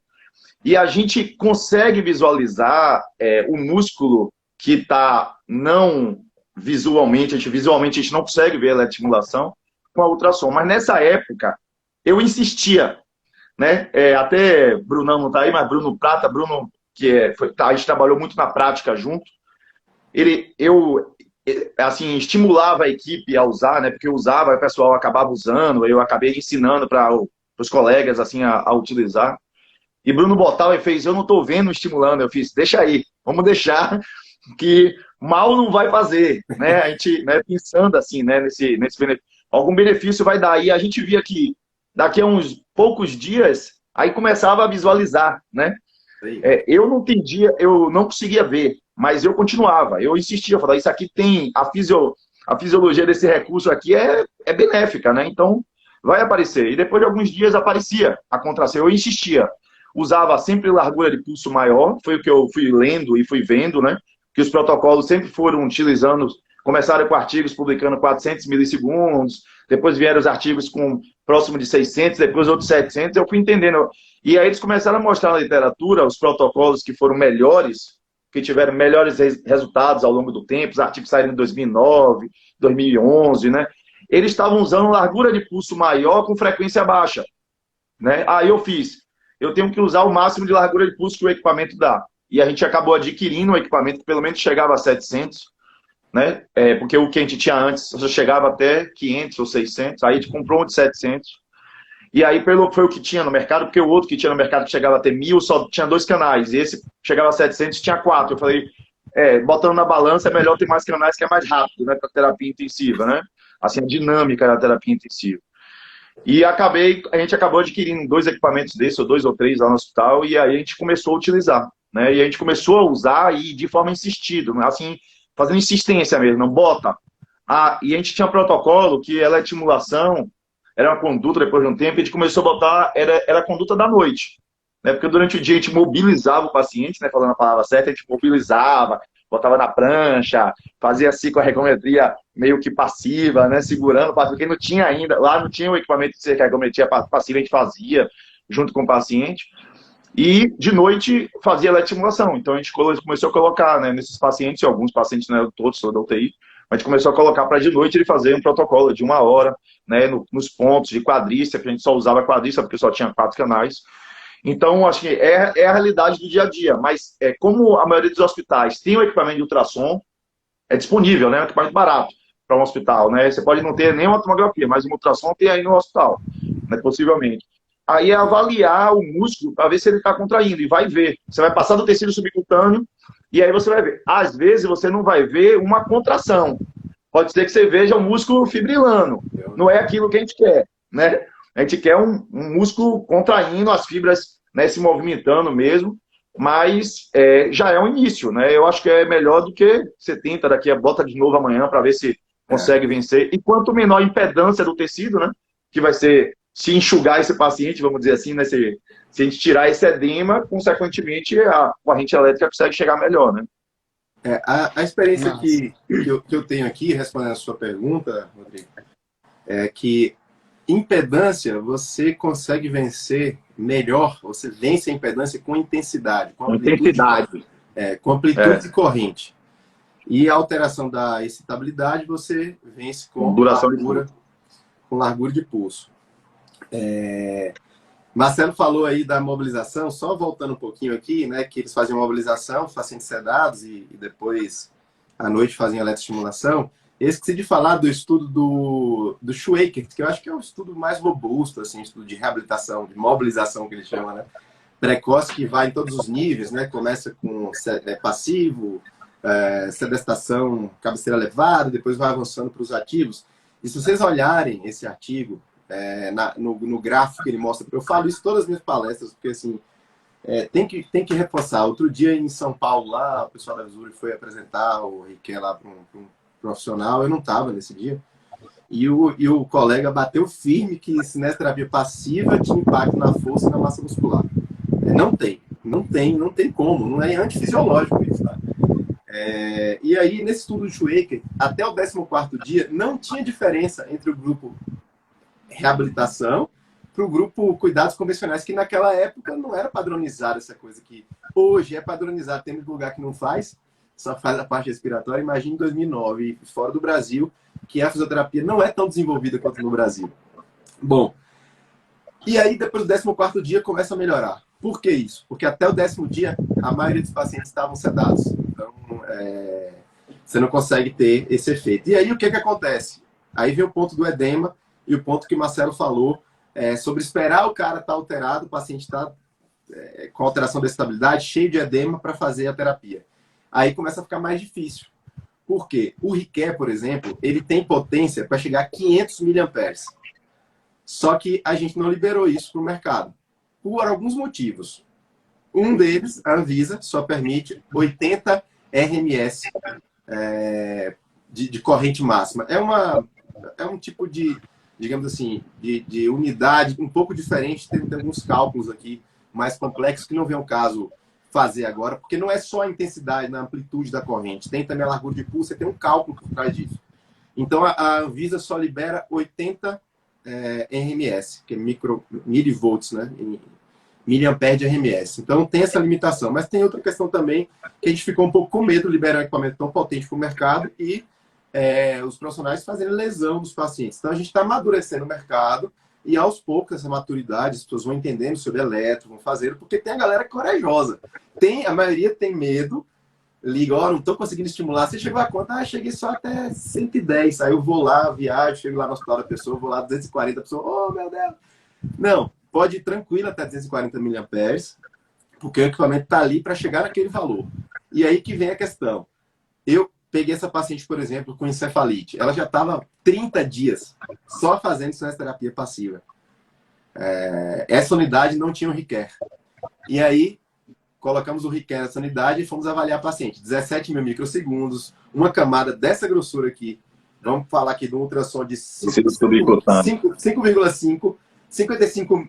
e a gente consegue visualizar o músculo que está não visualmente a gente não consegue ver a eletroestimulação com a ultrassom, mas nessa época eu insistia, né? Até Brunão não está aí, mas Bruno Prata, Bruno, a gente trabalhou muito na prática junto. Eu assim, estimulava a equipe a usar, né? Porque eu usava, o pessoal acabava usando, eu acabei ensinando para os colegas assim, a utilizar. E Bruno botava e fez, eu não estou vendo estimulando. Eu fiz, deixa aí, vamos deixar que mal não vai fazer, né? A gente, né, pensando assim, né, nesse benefício, algum benefício vai dar. E a gente via que daqui a uns poucos dias, aí começava a visualizar, né? Eu não entendia, eu não conseguia ver, mas eu continuava, eu insistia, eu falava, isso aqui tem, a fisiologia desse recurso aqui é benéfica, né? Então, vai aparecer. E depois de alguns dias aparecia a contração, eu insistia. Usava sempre largura de pulso maior, foi o que eu fui lendo e fui vendo, né? Que os protocolos sempre foram utilizando, começaram com artigos publicando 400 milissegundos, depois vieram os artigos com próximo de 600, depois outros 700, eu fui entendendo. E aí eles começaram a mostrar na literatura os protocolos que foram melhores, que tiveram melhores resultados ao longo do tempo, os artigos saíram em 2009, 2011, né? Eles estavam usando largura de pulso maior com frequência baixa, né? Aí eu tenho que usar o máximo de largura de pulso que o equipamento dá. E a gente acabou adquirindo um equipamento que pelo menos chegava a 700, né? Porque o que a gente tinha antes só chegava até 500 ou 600, aí a gente comprou um de 700. E aí foi o que tinha no mercado, porque o outro que tinha no mercado que chegava até 1000 só tinha 2 canais, e esse chegava a 700 tinha 4. Eu falei, botando na balança é melhor ter mais canais que é mais rápido, né, para terapia intensiva, né? Assim, a dinâmica da terapia intensiva. E a gente acabou adquirindo 2 equipamentos desses, ou 2 ou 3 lá no hospital, e aí a gente começou a utilizar, né? E a gente começou a usar e de forma insistida, assim, fazendo insistência mesmo, não bota. E a gente tinha um protocolo que ela é estimulação, era uma conduta depois de um tempo, e a gente começou a botar, era a conduta da noite, né? Porque durante o dia a gente mobilizava o paciente, né? Falando a palavra certa, a gente mobilizava, botava na prancha, fazia assim com a ergometria meio que passiva, né? Segurando, porque não tinha ainda, lá não tinha o equipamento de ergometria passiva, a gente fazia junto com o paciente. E de noite fazia eletroestimulação. Então a gente começou a colocar, né, nesses pacientes, e alguns pacientes, não eram todos da UTI, a gente começou a colocar para de noite ele fazer um protocolo de 1 hora, né, nos pontos de quadríceps, que a gente só usava quadríceps porque só tinha 4 canais. Então, acho que é a realidade do dia a dia, mas como a maioria dos hospitais tem o equipamento de ultrassom, é disponível, né, um equipamento barato para um hospital, né, você pode não ter nem uma tomografia, mas um ultrassom tem aí no hospital, né, possivelmente. Aí é avaliar o músculo para ver se ele está contraindo, e vai ver. Você vai passar do tecido subcutâneo, e aí você vai ver. Às vezes você não vai ver uma contração. Pode ser que você veja o músculo fibrilando. Não é aquilo que a gente quer, né? A gente quer um músculo contraindo, as fibras, né, se movimentando mesmo, mas já é um início, né? Eu acho que é melhor do que você tenta bota de novo amanhã para ver se consegue vencer. E quanto menor a impedância do tecido, né? Que vai ser se enxugar esse paciente, vamos dizer assim, né? Se a gente tirar esse edema, consequentemente a corrente elétrica consegue chegar melhor, né? A experiência que eu tenho aqui, respondendo a sua pergunta, Rodrigo, é que impedância você consegue vencer melhor, você vence a impedância com intensidade, com amplitude, com amplitude de corrente. E a alteração da excitabilidade você vence com largura de pulso. Marcelo falou aí da mobilização, só voltando um pouquinho aqui, né, que eles faziam mobilização, os pacientes sedados e depois à noite faziam eletroestimulação. Eu esqueci de falar do estudo do Schweikert, que eu acho que é um estudo mais robusto, assim, estudo de reabilitação, de mobilização que ele chama, né? Precoce, que vai em todos os níveis, né? Começa com passivo, sedestação, cabeceira elevada, depois vai avançando para os ativos. E se vocês olharem esse artigo, no gráfico que ele mostra, eu falo isso em todas as minhas palestras, porque assim, tem que reforçar. Outro dia em São Paulo, lá, o pessoal da Visuri foi apresentar o Riquet lá para um profissional, eu não estava nesse dia, e o colega bateu firme que cinesioterapia passiva tinha impacto na força e na massa muscular. Não tem como, não é antifisiológico isso, tá? E aí, nesse estudo do Schweikert, até o 14º dia, não tinha diferença entre o grupo reabilitação para o grupo cuidados convencionais, que naquela época não era padronizado essa coisa que hoje é padronizado, tem muito lugar que não faz, só faz a parte respiratória. Imagina em 2009, fora do Brasil, que a fisioterapia não é tão desenvolvida quanto no Brasil. Bom, e aí depois do 14º dia começa a melhorar. Por que isso? Porque até o 10º dia a maioria dos pacientes estavam sedados. Então, você não consegue ter esse efeito. E aí o que acontece? Aí vem o ponto do edema e o ponto que o Marcelo falou sobre esperar o cara estar alterado, o paciente estar com alteração da estabilidade, cheio de edema para fazer a terapia. Aí começa a ficar mais difícil. Por quê? O Riquet, por exemplo, ele tem potência para chegar a 500 mA. Só que a gente não liberou isso para o mercado, por alguns motivos. Um deles, a Anvisa só permite 80 RMS de corrente máxima. É um tipo de, digamos assim, de unidade um pouco diferente, tem alguns cálculos aqui mais complexos que não vem ao caso fazer agora, porque não é só a intensidade, na amplitude da corrente, tem também a largura de pulso, você tem um cálculo por trás disso. Então, a Anvisa só libera 80 RMS, que é milivolts, né? Miliampere de RMS. Então, tem essa limitação. Mas tem outra questão também, que a gente ficou um pouco com medo de liberar um equipamento tão potente para o mercado e os profissionais fazerem lesão dos pacientes. Então, a gente está amadurecendo o mercado e, aos poucos, essa maturidade, as pessoas vão entendendo sobre eletro, vão fazer, porque tem a galera corajosa. A maioria tem medo, liga, ó, não estou conseguindo estimular. Você chegou a conta, cheguei só até 110. Aí eu vou lá, viajo, chego lá no hospital da pessoa, vou lá 240, a pessoa, oh, meu Deus. Não, pode ir tranquilo até 240 miliamperes, porque o equipamento está ali para chegar naquele valor. E aí que vem a questão. Eu peguei essa paciente, por exemplo, com encefalite. Ela já estava 30 dias só fazendo cinesioterapia passiva. Essa unidade não tinha o Riquer. E aí, colocamos o Riquer nessa unidade e fomos avaliar a paciente. 17 mil microsegundos, uma camada dessa grossura aqui. Vamos falar aqui de um ultrassom de 5,5, 55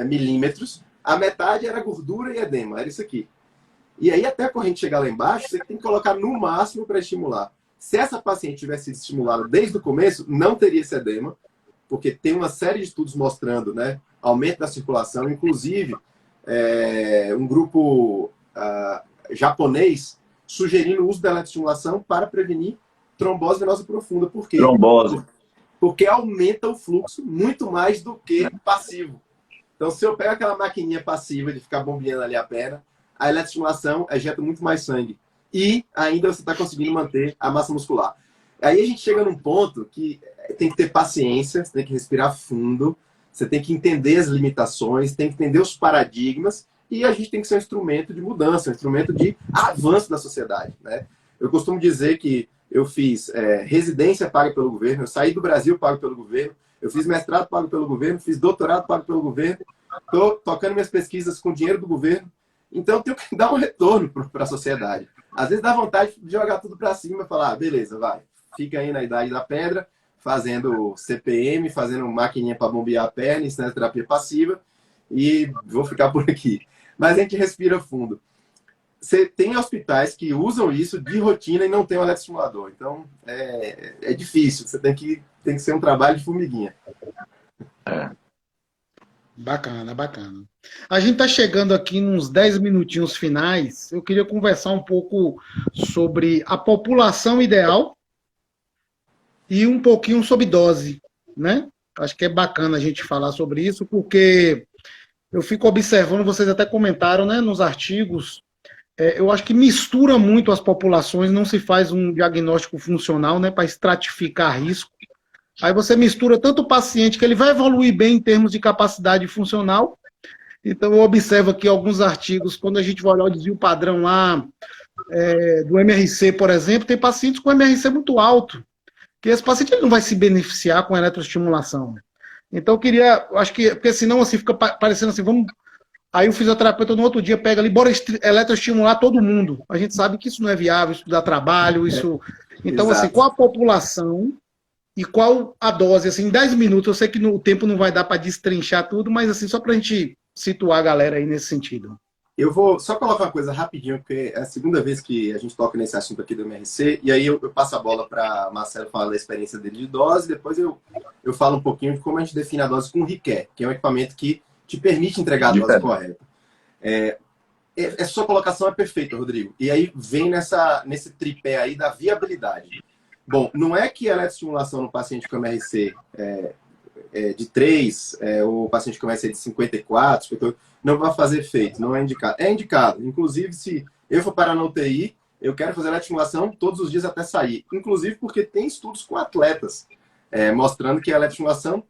milímetros. A metade era gordura e edema, era isso aqui. E aí, até a corrente chegar lá embaixo, você tem que colocar no máximo para estimular. Se essa paciente tivesse sido estimulada desde o começo, não teria esse edema, porque tem uma série de estudos mostrando, né, aumento da circulação. Inclusive, um grupo japonês sugerindo o uso da eletroestimulação para prevenir trombose venosa profunda. Por quê? Trombose. Porque aumenta o fluxo muito mais do que passivo. Então, se eu pego aquela maquininha passiva de ficar bombeando ali a perna, a eletroestimulação ejeta muito mais sangue. E ainda você está conseguindo manter a massa muscular. Aí a gente chega num ponto que tem que ter paciência, você tem que respirar fundo, você tem que entender as limitações, tem que entender os paradigmas, e a gente tem que ser um instrumento de mudança, um instrumento de avanço da sociedade, né? Eu costumo dizer que eu fiz residência paga pelo governo, eu saí do Brasil pago pelo governo, eu fiz mestrado pago pelo governo, fiz doutorado pago pelo governo, estou tocando minhas pesquisas com dinheiro do governo, então eu tenho que dar um retorno para a sociedade. Às vezes dá vontade de jogar tudo para cima e falar, beleza, vai, fica aí na idade da pedra, fazendo CPM, fazendo maquininha para bombear a perna, ensinando terapia passiva, e vou ficar por aqui. Mas a gente respira fundo. Você tem hospitais que usam isso de rotina e não tem um eletroestimulador. Então, é difícil. Você tem que ser um trabalho de formiguinha. Bacana, bacana. A gente está chegando aqui nos 10 minutinhos finais. Eu queria conversar um pouco sobre a população ideal e um pouquinho sobre dose, né? Acho que é bacana a gente falar sobre isso, porque eu fico observando, vocês até comentaram, né, nos artigos, eu acho que mistura muito as populações, não se faz um diagnóstico funcional, né, para estratificar risco. Aí você mistura tanto o paciente que ele vai evoluir bem em termos de capacidade funcional. Então eu observo aqui alguns artigos, quando a gente vai olhar o desvio padrão lá do MRC, por exemplo, tem pacientes com MRC muito alto, que esse paciente ele não vai se beneficiar com a eletroestimulação. Então eu acho que, porque senão assim fica parecendo assim, aí o fisioterapeuta no outro dia pega ali, bora eletroestimular todo mundo. A gente sabe que isso não é viável, isso dá trabalho, isso... Então, Exato. assim, qual a população e qual a dose? Assim, em 10 minutos, eu sei que o tempo não vai dar para destrinchar tudo, mas assim, só para a gente situar a galera aí nesse sentido. Eu vou só colocar uma coisa rapidinho, porque é a segunda vez que a gente toca nesse assunto aqui do MRC, e aí eu passo a bola para Marcelo falar da experiência dele de dose, depois eu falo um pouquinho de como a gente define a dose com o Riquer, que é um equipamento que te permite entregar a dose correta. Essa sua colocação é perfeita, Rodrigo. E aí vem nesse tripé aí da viabilidade. Bom, não é que a eletroestimulação no paciente com MRC de 3, ou paciente com MRC de 54, 58, não vai fazer efeito, não é indicado. É indicado. Inclusive, se eu for parar na UTI, eu quero fazer eletroestimulação todos os dias até sair. Inclusive porque tem estudos com atletas mostrando que a eletroestimulação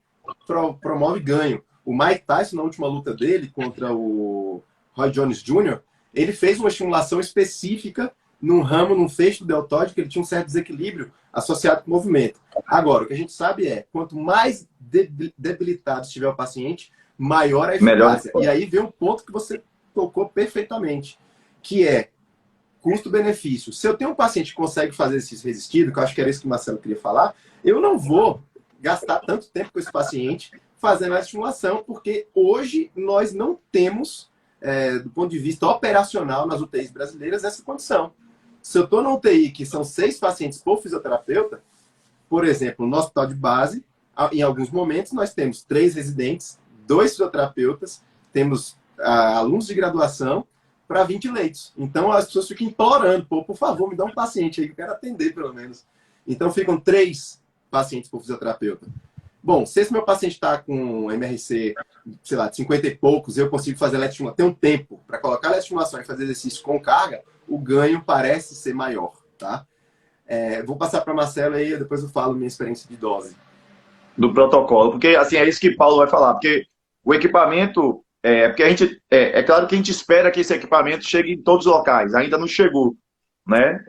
promove ganho. O Mike Tyson, na última luta dele contra o Roy Jones Jr., ele fez uma estimulação específica num ramo, num feixe do deltoide, que ele tinha um certo desequilíbrio associado com o movimento. Agora, o que a gente sabe é, quanto mais debilitado estiver o paciente, maior a Melhor. eficácia. E aí vem um ponto que você tocou perfeitamente, que é custo-benefício. Se eu tenho um paciente que consegue fazer exercício resistido, que eu acho que era isso que o Marcelo queria falar, eu não vou gastar tanto tempo com esse paciente fazendo a estimulação, porque hoje nós não temos, do ponto de vista operacional nas UTIs brasileiras, essa condição. Se eu estou na UTI, que são 6 pacientes por fisioterapeuta, por exemplo, no hospital de base, em alguns momentos nós temos 3 residentes, 2 fisioterapeutas, temos alunos de graduação para 20 leitos. Então as pessoas ficam implorando, pô, por favor, me dá um paciente aí que eu quero atender pelo menos. Então ficam 3 pacientes por fisioterapeuta. Bom, se esse meu paciente está com MRC, sei lá, de 50 e poucos, eu consigo fazer eletroestimulação, tem um tempo para colocar a eletroestimulação e fazer exercício com carga, o ganho parece ser maior, tá? Vou passar para Marcelo aí, depois eu falo minha experiência de dose. Do protocolo, porque assim, é isso que Paulo vai falar, porque o equipamento, porque a gente, claro que a gente espera que esse equipamento chegue em todos os locais, ainda não chegou, né?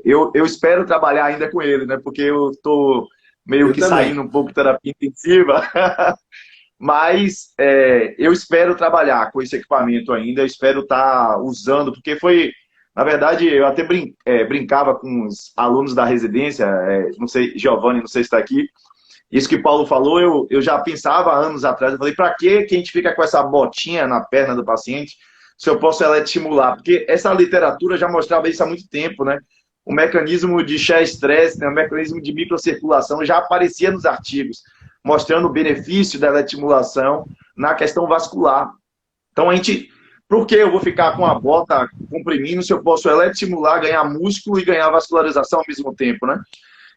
Eu espero trabalhar ainda com ele, né? Porque eu estou meio que também. saindo um pouco de terapia intensiva, mas eu espero trabalhar com esse equipamento ainda, eu espero estar usando, porque foi, na verdade, eu até brincava com os alunos da residência, não sei, Giovanni, não sei se está aqui, isso que Paulo falou, eu já pensava anos atrás, eu falei, para que a gente fica com essa botinha na perna do paciente se eu posso eletroestimular? Porque essa literatura já mostrava isso há muito tempo, né? O mecanismo de Shear Stress, né? O mecanismo de microcirculação já aparecia nos artigos, mostrando o benefício da eletroestimulação na questão vascular. Então, por que eu vou ficar com a bota comprimindo se eu posso eletroestimular, ganhar músculo e ganhar vascularização ao mesmo tempo, né?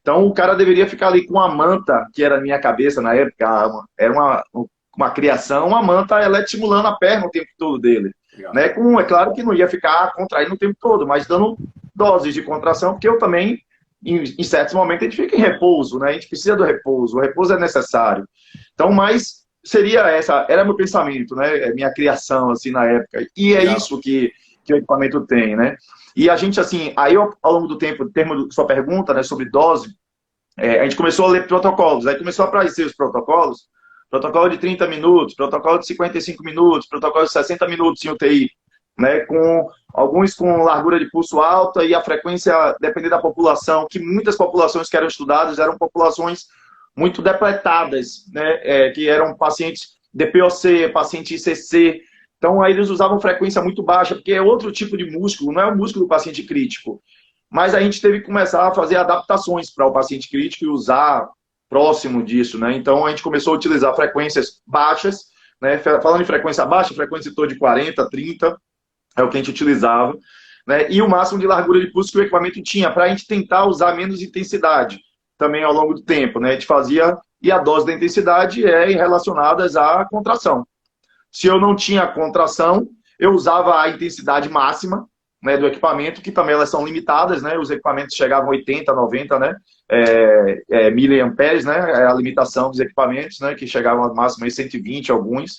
Então, o cara deveria ficar ali com a manta, que era a minha cabeça na época, era uma criação, uma manta eletroestimulando a perna o tempo todo dele. Né? É claro que não ia ficar contraindo o tempo todo, mas dando doses de contração, porque eu também, em certos momentos, a gente fica em repouso, né? A gente precisa do repouso, o repouso é necessário. Então, mas era meu pensamento, né? Minha criação, assim, na época. E é isso que o equipamento tem, né? E a gente, assim, aí ao longo do tempo, termo de sua pergunta, né, sobre dose, a gente começou a ler protocolos, aí começou a aparecer os protocolos, protocolo de 30 minutos, protocolo de 55 minutos, protocolo de 60 minutos em UTI, né, alguns com largura de pulso alta e a frequência, dependendo da população, que muitas populações que eram estudadas eram populações muito depletadas, né, que eram pacientes DPOC, paciente ICC. Então, aí eles usavam frequência muito baixa, porque é outro tipo de músculo, não é o músculo do paciente crítico. Mas a gente teve que começar a fazer adaptações para o paciente crítico e usar próximo disso, né? Então, a gente começou a utilizar frequências baixas, né? Falando em frequência baixa, frequência em torno de 40, 30, é o que a gente utilizava, né? E o máximo de largura de pulso que o equipamento tinha, para a gente tentar usar menos intensidade também ao longo do tempo, né? A gente fazia, e a dose da intensidade relacionada à contração. Se eu não tinha contração, eu usava a intensidade máxima, né, do equipamento, que também elas são limitadas, né? Os equipamentos chegavam a 80, 90, né? Miliamperes, né? É a limitação dos equipamentos, né? Que chegavam ao máximo a 120, alguns.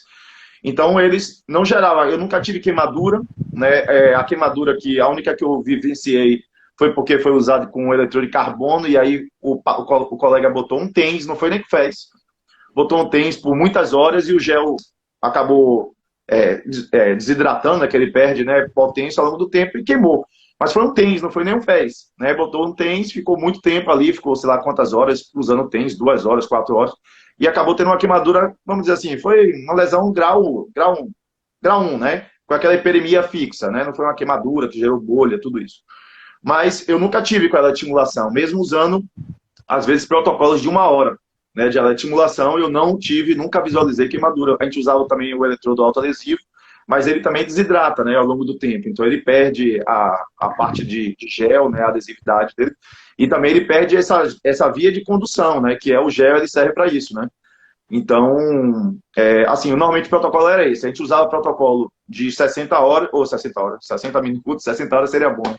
Então, eles não geravam. Eu nunca tive queimadura, né? A queimadura a única que eu vivenciei foi porque foi usado com eletrodo de carbono, e aí o colega botou um TENS, não foi nem que fez. Botou um TENS por muitas horas e o gel acabou desidratando, né, que ele perde, né, potência ao longo do tempo e queimou. Mas foi um TENS, não foi nem um FES. Né? Botou um TENS, ficou muito tempo ali, ficou sei lá quantas horas usando o TENS, 2 horas, 4 horas, e acabou tendo uma queimadura, vamos dizer assim, foi uma lesão grau 1, né? Com aquela hiperemia fixa, né? Não foi uma queimadura que gerou bolha, tudo isso. Mas eu nunca tive com a eletroestimulação, mesmo usando, às vezes, protocolos de 1 hora. Né, de eletroestimulação, eu não tive, nunca visualizei queimadura. A gente usava também o eletrodo autoadesivo, mas ele também desidrata, né, ao longo do tempo. Então ele perde a parte de gel, né, a adesividade dele, e também ele perde essa via de condução, né, que é o gel, ele serve para isso, né. Então, assim, normalmente o protocolo era esse. A gente usava o protocolo de 60 horas, ou 60 minutos, 60 horas seria bom, né?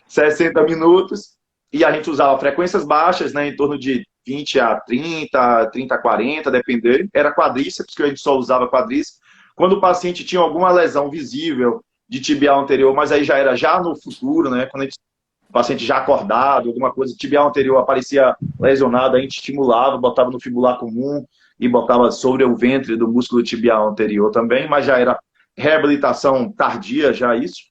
60 minutos, e a gente usava frequências baixas, né, em torno de 20 a 30, 30 a 40, dependendo. Era quadríceps, que a gente só usava quadríceps. Quando o paciente tinha alguma lesão visível de tibial anterior, mas aí já era já no futuro, né? Quando o paciente já acordado, alguma coisa, tibial anterior aparecia lesionado, a gente estimulava, botava no fibular comum e botava sobre o ventre do músculo tibial anterior também, mas já era reabilitação tardia, já isso.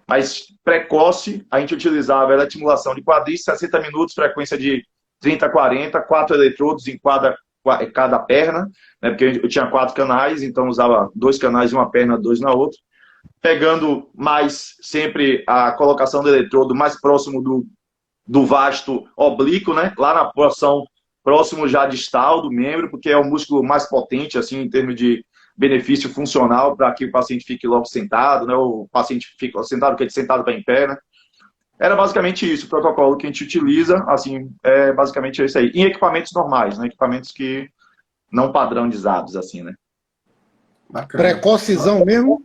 Mas precoce, a gente utilizava a estimulação de quadris, 60 minutos, frequência de 30 a 40, 4 eletrodos em cada perna, né, porque eu tinha 4 canais, então usava 2 canais em uma perna, 2 na outra, pegando mais sempre a colocação do eletrodo mais próximo do vasto oblíquo, né, lá na porção próximo já distal do membro, porque é o músculo mais potente, assim, em termos de benefício funcional para que o paciente fique logo sentado, né, o paciente fica sentado, que é sentado para em pé, né. Era basicamente isso, o protocolo que a gente utiliza, assim, é basicamente isso aí. Em equipamentos normais, né? Equipamentos que não padronizados, assim, né? Bacana. Precocizão mesmo?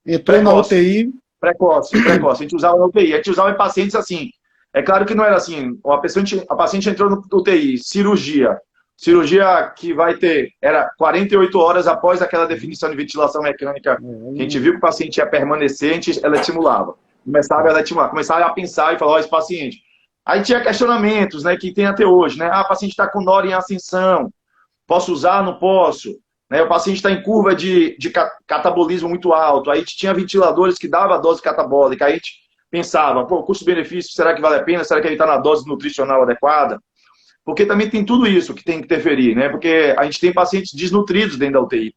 Entrou na UTI. Precoce. A gente usava na UTI. A gente usava em pacientes assim. É claro que não era assim. A paciente entrou no UTI, cirurgia. Cirurgia que vai ter, era 48 horas após aquela definição de ventilação mecânica, que a gente viu que o paciente ia permanecer, ela estimulava. Começava a pensar e falar, ó, esse paciente. Aí tinha questionamentos, né, que tem até hoje, né? Ah, o paciente está com NOR em ascensão, posso usar, não posso? Né? O paciente está em curva de catabolismo muito alto, aí tinha ventiladores que davam a dose catabólica, aí a gente pensava, pô, custo-benefício, será que vale a pena? Será que ele está na dose nutricional adequada? Porque também tem tudo isso que tem que interferir, né? Porque a gente tem pacientes desnutridos dentro da UTI.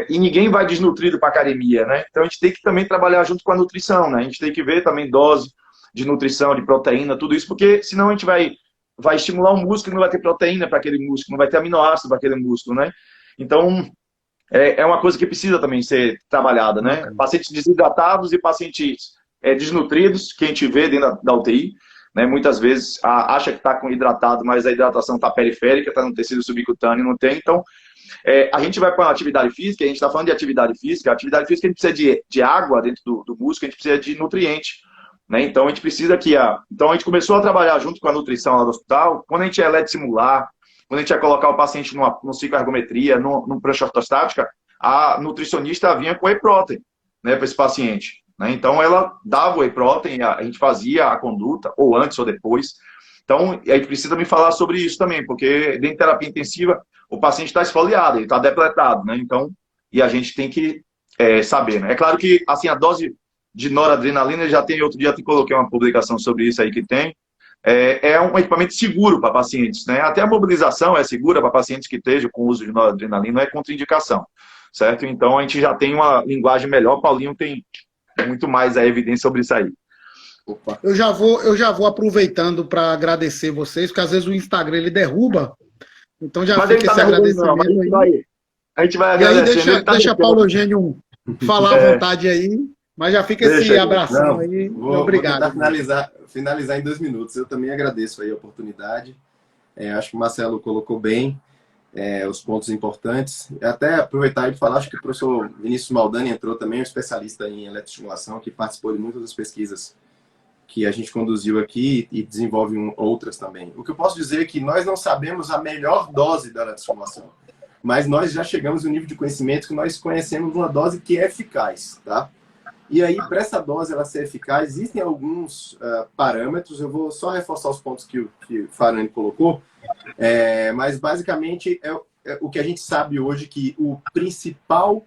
E ninguém vai desnutrido para academia, né? Então a gente tem que também trabalhar junto com a nutrição, né? A gente tem que ver também dose de nutrição, de proteína, tudo isso, porque senão a gente vai estimular um músculo e não vai ter proteína para aquele músculo, não vai ter aminoácido para aquele músculo, né? Então é uma coisa que precisa também ser trabalhada, né? Pacientes desidratados e pacientes desnutridos, que a gente vê dentro da UTI, né? Muitas vezes acha que está com hidratado, mas a hidratação está periférica, está no tecido subcutâneo, não tem, então a gente vai para a atividade física, a gente está falando de atividade física, a atividade física a gente precisa de água dentro do músculo, a gente precisa de nutriente, né? Então a gente precisa que então a gente começou a trabalhar junto com a nutrição lá do hospital, quando a gente ia eletrosimular, quando a gente ia colocar o paciente numa cicloergometria, numa prancha ortostática, a nutricionista vinha com whey protein, né, para esse paciente, né? Então ela dava o whey protein, a gente fazia a conduta, ou antes ou depois. Então, a gente precisa me falar sobre isso também, porque dentro de terapia intensiva, o paciente está esfoliado, ele está depletado, né? Então, e a gente tem que saber, né? É claro que, assim, a dose de noradrenalina, outro dia eu coloquei uma publicação sobre isso aí que tem, é um equipamento seguro para pacientes, né? Até a mobilização é segura para pacientes que estejam com uso de noradrenalina, não é contraindicação, certo? Então, a gente já tem uma linguagem melhor, Paulinho tem muito mais a evidência sobre isso aí. Opa. Eu já vou aproveitando para agradecer vocês, porque às vezes o Instagram ele derruba, então já fica esse agradecimento não, aí. A gente vai agradecer. E aí deixa Paulo Eugênio falar à vontade aí, mas já fica esse abração aí. Obrigado. Vou tentar finalizar em 2 minutos. Eu também agradeço aí a oportunidade. Acho que o Marcelo colocou bem os pontos importantes. Até aproveitar e falar, acho que o professor Vinícius Maldani entrou também, um especialista em eletroestimulação, que participou de muitas das pesquisas que a gente conduziu aqui e desenvolve outras também. O que eu posso dizer é que nós não sabemos a melhor dose da eletroestimulação, mas nós já chegamos a um nível de conhecimento que nós conhecemos uma dose que é eficaz, tá? E aí, para essa dose ela ser eficaz, existem alguns parâmetros, eu vou só reforçar os pontos que o Farani colocou, mas basicamente o que a gente sabe hoje, que o principal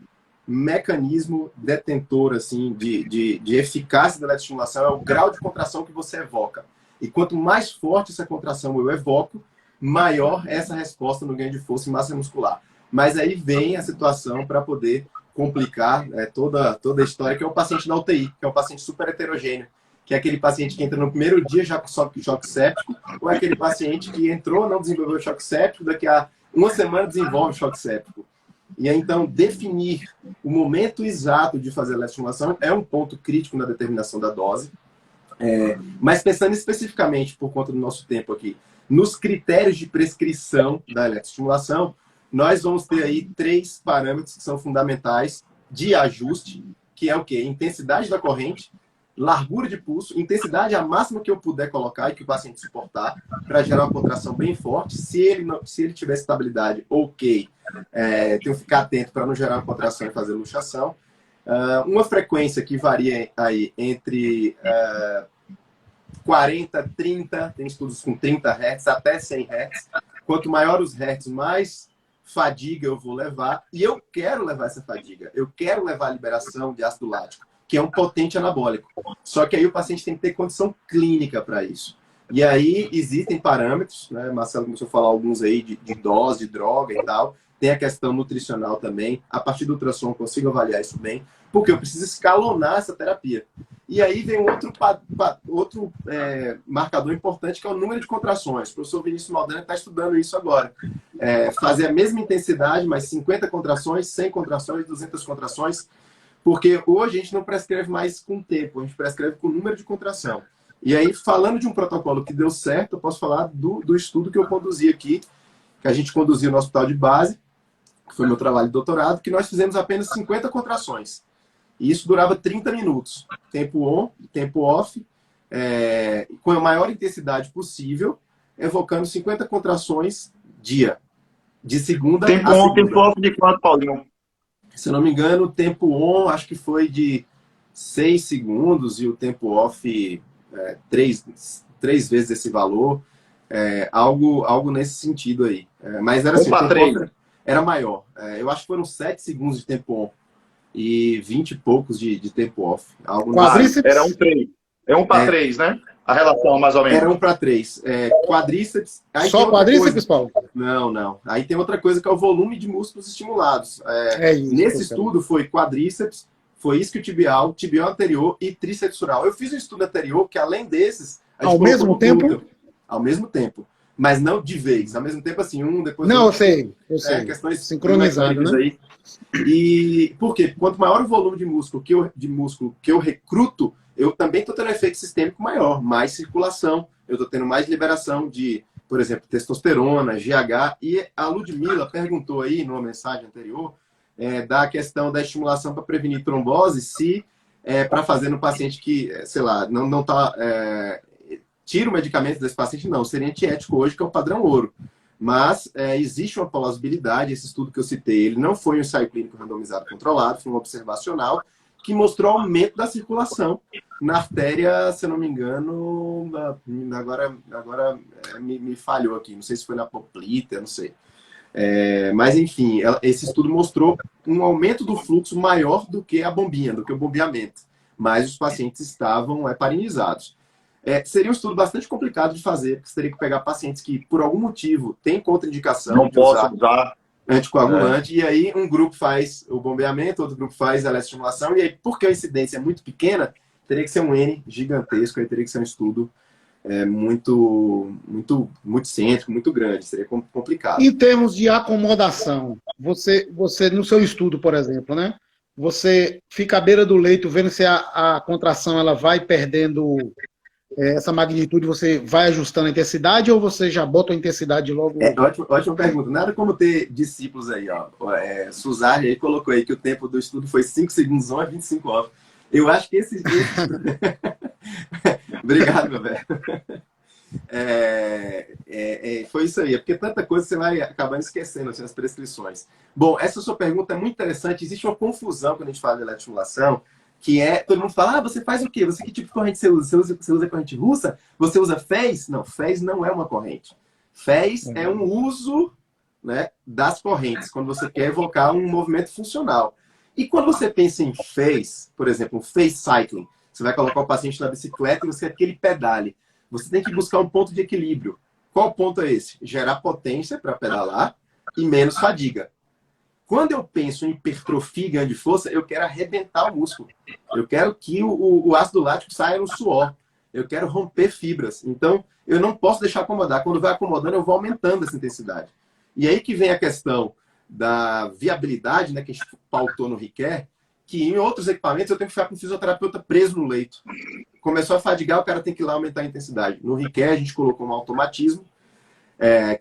mecanismo detentor assim, de eficácia da eletroestimulação é o grau de contração que você evoca. E quanto mais forte essa contração eu evoco, maior essa resposta no ganho de força e massa muscular. Mas aí vem a situação para poder complicar toda a história, que é o paciente da UTI, que é um paciente super heterogêneo, que é aquele paciente que entra no primeiro dia já com choque séptico, ou é aquele paciente que entrou, não desenvolveu choque séptico, daqui a uma semana desenvolve choque séptico. E aí, então, definir o momento exato de fazer a eletroestimulação é um ponto crítico na determinação da dose. Mas pensando especificamente, por conta do nosso tempo aqui, nos critérios de prescrição da eletroestimulação, nós vamos ter aí 3 parâmetros que são fundamentais de ajuste, que é o quê? Intensidade da corrente, largura de pulso, intensidade a máxima que eu puder colocar e que o paciente suportar, para gerar uma contração bem forte. Se ele tiver estabilidade, ok. Tenho que ficar atento para não gerar uma contração e fazer luxação. Uma frequência que varia aí entre 40, 30, tem estudos com 30 Hz até 100 Hz. Quanto maior os Hz, mais fadiga eu vou levar. E eu quero levar essa fadiga. Eu quero levar a liberação de ácido lático, que é um potente anabólico. Só que aí o paciente tem que ter condição clínica para isso. E aí existem parâmetros, né? Marcelo começou a falar alguns aí de dose, de droga e tal. Tem a questão nutricional também. A partir do ultrassom eu consigo avaliar isso bem, porque eu preciso escalonar essa terapia. E aí vem outro marcador importante, que é o número de contrações. O professor Vinícius Maldana está estudando isso agora. Fazer a mesma intensidade, mas 50 contrações, 100 contrações, 200 contrações, porque hoje a gente não prescreve mais com tempo, a gente prescreve com número de contração. E aí, falando de um protocolo que deu certo, eu posso falar do estudo que eu conduzi aqui, que a gente conduziu no hospital de base, que foi meu trabalho de doutorado, que nós fizemos apenas 50 contrações. E isso durava 30 minutos. Tempo on, tempo off, com a maior intensidade possível, evocando 50 contrações dia. De segunda Tempo a on, segunda. tempo off de quanto, Paulinho? Se eu não me engano, o tempo on acho que foi de 6 segundos e o tempo off 3 vezes esse valor. Algo nesse sentido aí. Mas era assim, o tempo off era maior. Eu acho que foram 7 segundos de tempo on e 20 e poucos de tempo off. Era 1:3. É 1:3, né? A relação, mais ou menos. Era 1:3. Quadríceps. Só quadríceps, Paulo? Não. Aí tem outra coisa que é o volume de músculos estimulados. Isso, nesse estudo foi quadríceps, foi isquiotibial, tibial anterior e tríceps sural. Eu fiz um estudo anterior que, além desses... Ao mesmo tempo? Ao mesmo tempo. Mas não de vez. Ao mesmo tempo, assim, depois... Não, eu sei. Questões sincronizadas, né? Aí. E por quê? Quanto maior o volume de músculo que eu recruto, eu também estou tendo um efeito sistêmico maior, mais circulação, eu estou tendo mais liberação de, por exemplo, testosterona, GH. E a Ludmila perguntou aí, numa mensagem anterior, da questão da estimulação para prevenir trombose, se para fazer no paciente que, sei lá, não está... tira o medicamento desse paciente, não. Seria antiético hoje, que é o padrão ouro. Mas existe uma plausibilidade, esse estudo que eu citei, ele não foi um ensaio clínico randomizado controlado, foi um observacional, que mostrou aumento da circulação na artéria, se eu não me engano, agora me falhou aqui, não sei se foi na poplita, não sei. Mas, enfim, esse estudo mostrou um aumento do fluxo maior do que a bombinha, do que o bombeamento. Mas os pacientes estavam heparinizados. Seria um estudo bastante complicado de fazer, porque você teria que pegar pacientes que, por algum motivo, têm contraindicação não de usar anticoagulante, e aí um grupo faz o bombeamento, outro grupo faz a eletroestimulação, e aí, porque a incidência é muito pequena, teria que ser um N gigantesco, aí teria que ser um estudo muito cêntrico, muito grande, seria complicado. Em termos de acomodação, você no seu estudo, por exemplo, né? Você fica à beira do leito vendo se a contração ela vai perdendo essa magnitude, você vai ajustando a intensidade ou você já bota a intensidade logo? Ótima pergunta. Nada como ter discípulos aí, ó. Suzane aí colocou aí que o tempo do estudo foi 5 segundos on e 25 off. Eu acho que esse... Obrigado, meu velho. Foi isso aí. É porque tanta coisa você vai acabando esquecendo, assim, as prescrições. Bom, essa sua pergunta é muito interessante. Existe uma confusão quando a gente fala de eletroestimulação, que todo mundo fala, você faz o quê? Você que tipo de corrente você usa? Você usa corrente russa? Você usa FES? Não, FES não é uma corrente. FES é um uso, né, das correntes, quando você quer evocar um movimento funcional. E quando você pensa em FES, por exemplo, um FES cycling, você vai colocar o paciente na bicicleta e você quer que ele pedale. Você tem que buscar um ponto de equilíbrio. Qual ponto é esse? Gerar potência para pedalar e menos fadiga. Quando eu penso em hipertrofia e ganho de força, eu quero arrebentar o músculo. Eu quero que o ácido lático saia no suor. Eu quero romper fibras. Então, eu não posso deixar acomodar. Quando vai acomodando, eu vou aumentando essa intensidade. E aí que vem a questão da viabilidade, né, que a gente pautou no RICARE, que em outros equipamentos eu tenho que ficar com o fisioterapeuta preso no leito. Começou a fadigar, o cara tem que ir lá aumentar a intensidade. No RICARE, a gente colocou um automatismo,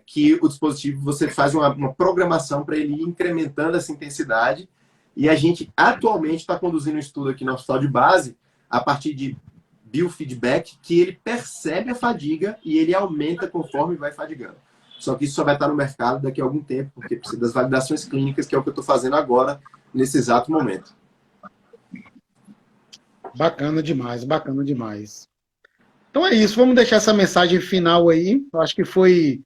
que o dispositivo, você faz uma programação para ele ir incrementando essa intensidade. E a gente atualmente está conduzindo um estudo aqui no hospital de base, a partir de biofeedback, que ele percebe a fadiga e ele aumenta conforme vai fadigando. Só que isso só vai estar no mercado daqui a algum tempo, porque precisa das validações clínicas, que é o que eu estou fazendo agora, nesse exato momento. Bacana demais, bacana demais. Então é isso, vamos deixar essa mensagem final aí. Eu acho que foi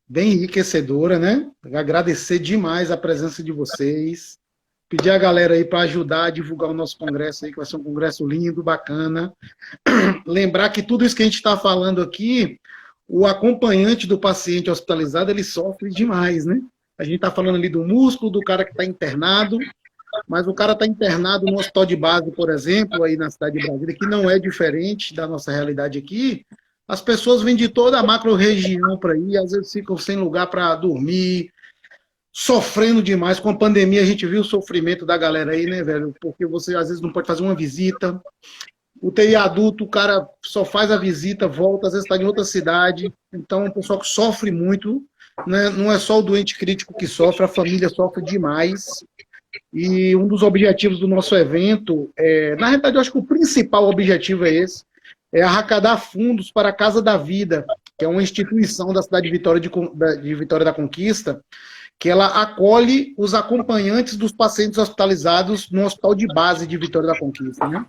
bem enriquecedora, né? Agradecer demais a presença de vocês. Pedir a galera aí para ajudar a divulgar o nosso congresso aí, que vai ser um congresso lindo, bacana. Lembrar que tudo isso que a gente está falando aqui, o acompanhante do paciente hospitalizado, ele sofre demais, né? A gente está falando ali do músculo, do cara que está internado, mas o cara está internado no hospital de base, por exemplo, aí na cidade de Brasília, que não é diferente da nossa realidade aqui. As pessoas vêm de toda a macro-região para ir, às vezes ficam sem lugar para dormir, sofrendo demais. Com a pandemia, a gente viu o sofrimento da galera aí, né, velho? Porque você às vezes não pode fazer uma visita. O TI adulto, o cara só faz a visita, volta, às vezes está em outra cidade. Então, é um pessoal que sofre muito, né? Não é só o doente crítico que sofre, a família sofre demais. E um dos objetivos do nosso evento, na realidade, eu acho que o principal objetivo é esse, é arrecadar fundos para a Casa da Vida, que é uma instituição da cidade de Vitória da Conquista, que ela acolhe os acompanhantes dos pacientes hospitalizados no Hospital de Base de Vitória da Conquista, né?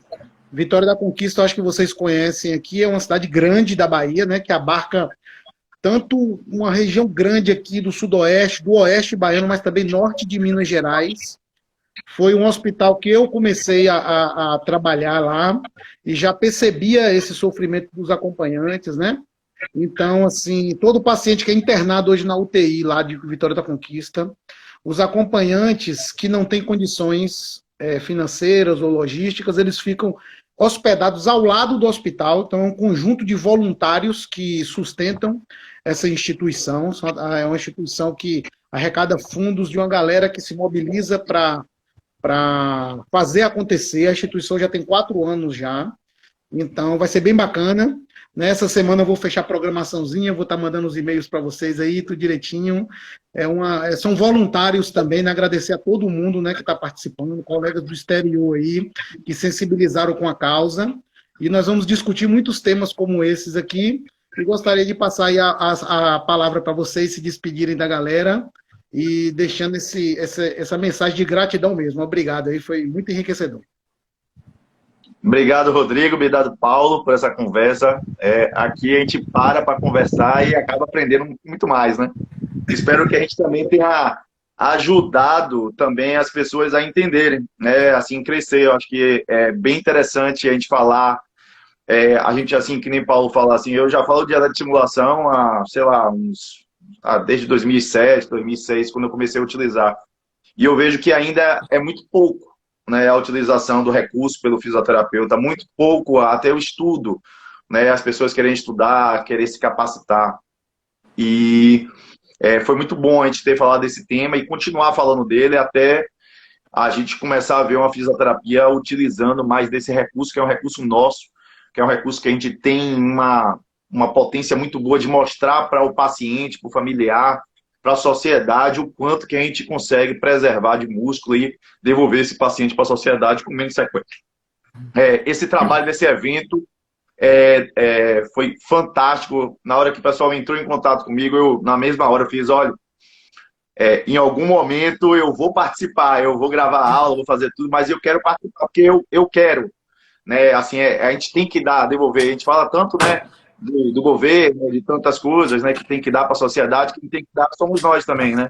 Vitória da Conquista, eu acho que vocês conhecem aqui, é uma cidade grande da Bahia, né, que abarca tanto uma região grande aqui do sudoeste, do oeste baiano, mas também norte de Minas Gerais. Foi um hospital que eu comecei a trabalhar lá e já percebia esse sofrimento dos acompanhantes, né? Então, assim, todo paciente que é internado hoje na UTI lá de Vitória da Conquista, os acompanhantes que não têm condições financeiras ou logísticas, eles ficam hospedados ao lado do hospital. Então, é um conjunto de voluntários que sustentam essa instituição. É uma instituição que arrecada fundos de uma galera que se mobiliza para fazer acontecer. A instituição já tem 4 anos já, então vai ser bem bacana. Nessa semana eu vou fechar a programaçãozinha, vou estar mandando os e-mails para vocês aí, tudo direitinho. São voluntários também, né? Agradecer a todo mundo, né, que está participando, colegas do exterior aí, que sensibilizaram com a causa. E nós vamos discutir muitos temas como esses aqui. E gostaria de passar aí a palavra para vocês se despedirem da galera e deixando essa mensagem de gratidão mesmo. Obrigado aí, foi muito enriquecedor. Obrigado, Rodrigo. Obrigado, Paulo, por essa conversa. Aqui a gente para conversar e acaba aprendendo muito mais, né? Espero que a gente também tenha ajudado também as pessoas a entenderem, né? Assim, crescer. Eu acho que é bem interessante a gente falar. A gente, assim, que nem Paulo fala, assim, eu já falo de dieta de estimulação há, sei lá, desde 2007, 2006, quando eu comecei a utilizar. E eu vejo que ainda é muito pouco, né, a utilização do recurso pelo fisioterapeuta, muito pouco até o estudo, né, as pessoas querem estudar, querem se capacitar. E foi muito bom a gente ter falado desse tema e continuar falando dele até a gente começar a ver uma fisioterapia utilizando mais desse recurso, que é um recurso nosso, que é um recurso que a gente tem uma potência muito boa de mostrar para o paciente, para o familiar, para a sociedade, o quanto que a gente consegue preservar de músculo e devolver esse paciente para a sociedade com menos sequela. Esse trabalho desse evento foi fantástico. Na hora que o pessoal entrou em contato comigo, eu, na mesma hora, fiz, olha, em algum momento eu vou participar, eu vou gravar aula, vou fazer tudo, mas eu quero participar porque eu quero. Né? Assim, a gente tem que devolver. A gente fala tanto, né, do governo, de tantas coisas, né, que tem que dar para a sociedade, que tem que dar somos nós também, né?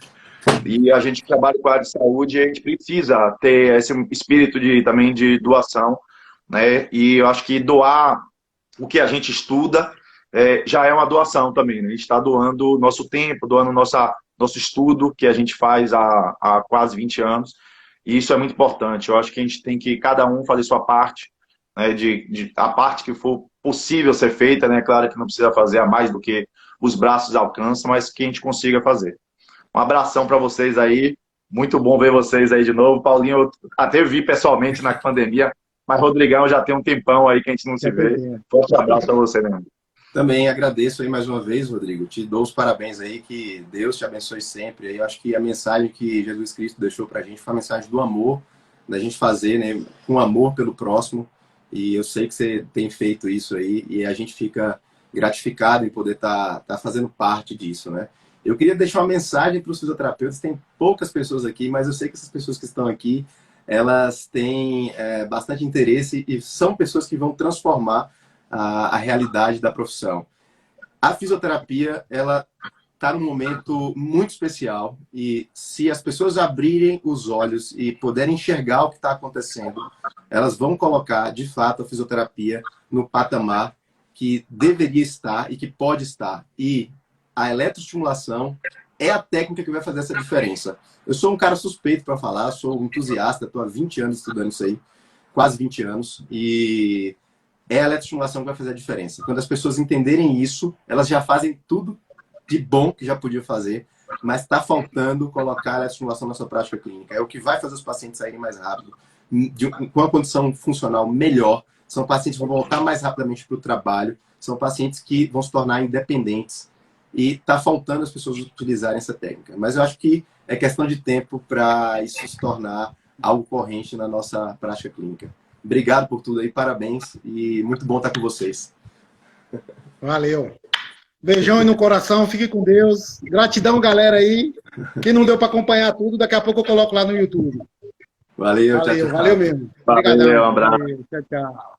E a gente que trabalha com a área de saúde, a gente precisa ter esse espírito também de doação, né? E eu acho que doar o que a gente estuda já é uma doação também, né? A gente está doando o nosso tempo, doando nosso estudo, que a gente faz há quase 20 anos, e isso é muito importante. Eu acho que a gente tem que, cada um, fazer sua parte, né, a parte que for possível ser feita, né? Claro que não precisa fazer a mais do que os braços alcançam, mas que a gente consiga fazer. Um abração para vocês aí, muito bom ver vocês aí de novo. Paulinho, eu até vi pessoalmente na pandemia, mas Rodrigão já tem um tempão aí que a gente não se vê. Forte abraço para você, né? Também agradeço aí mais uma vez, Rodrigo. Te dou os parabéns aí, que Deus te abençoe sempre. Eu acho que a mensagem que Jesus Cristo deixou para a gente foi a mensagem do amor, da gente fazer, né, com amor pelo próximo. E eu sei que você tem feito isso aí e a gente fica gratificado em poder estar fazendo parte disso, né? Eu queria deixar uma mensagem para os fisioterapeutas. Tem poucas pessoas aqui, mas eu sei que essas pessoas que estão aqui elas têm bastante interesse e são pessoas que vão transformar a realidade da profissão. A fisioterapia, ela está num momento muito especial e se as pessoas abrirem os olhos e puderem enxergar o que está acontecendo, elas vão colocar, de fato, a fisioterapia no patamar que deveria estar e que pode estar. E a eletroestimulação é a técnica que vai fazer essa diferença. Eu sou um cara suspeito para falar, sou um entusiasta, estou há 20 anos estudando isso aí, quase 20 anos, e é a eletroestimulação que vai fazer a diferença. Quando as pessoas entenderem isso, elas já fazem tudo de bom que já podiam fazer, mas está faltando colocar a eletroestimulação na sua prática clínica. É o que vai fazer os pacientes saírem mais rápido, com uma condição funcional melhor. São pacientes que vão voltar mais rapidamente para o trabalho, são pacientes que vão se tornar independentes. E está faltando as pessoas utilizarem essa técnica. Mas eu acho que é questão de tempo para isso se tornar algo corrente na nossa prática clínica. Obrigado por tudo aí, parabéns e muito bom estar com vocês. Valeu. Beijão aí no coração, fique com Deus. Gratidão, galera aí. Quem não deu para acompanhar tudo, daqui a pouco eu coloco lá no YouTube. Valeu, Valeu, tchau, tchau. valeu mesmo. Valeu, um abraço. Tchau, tchau.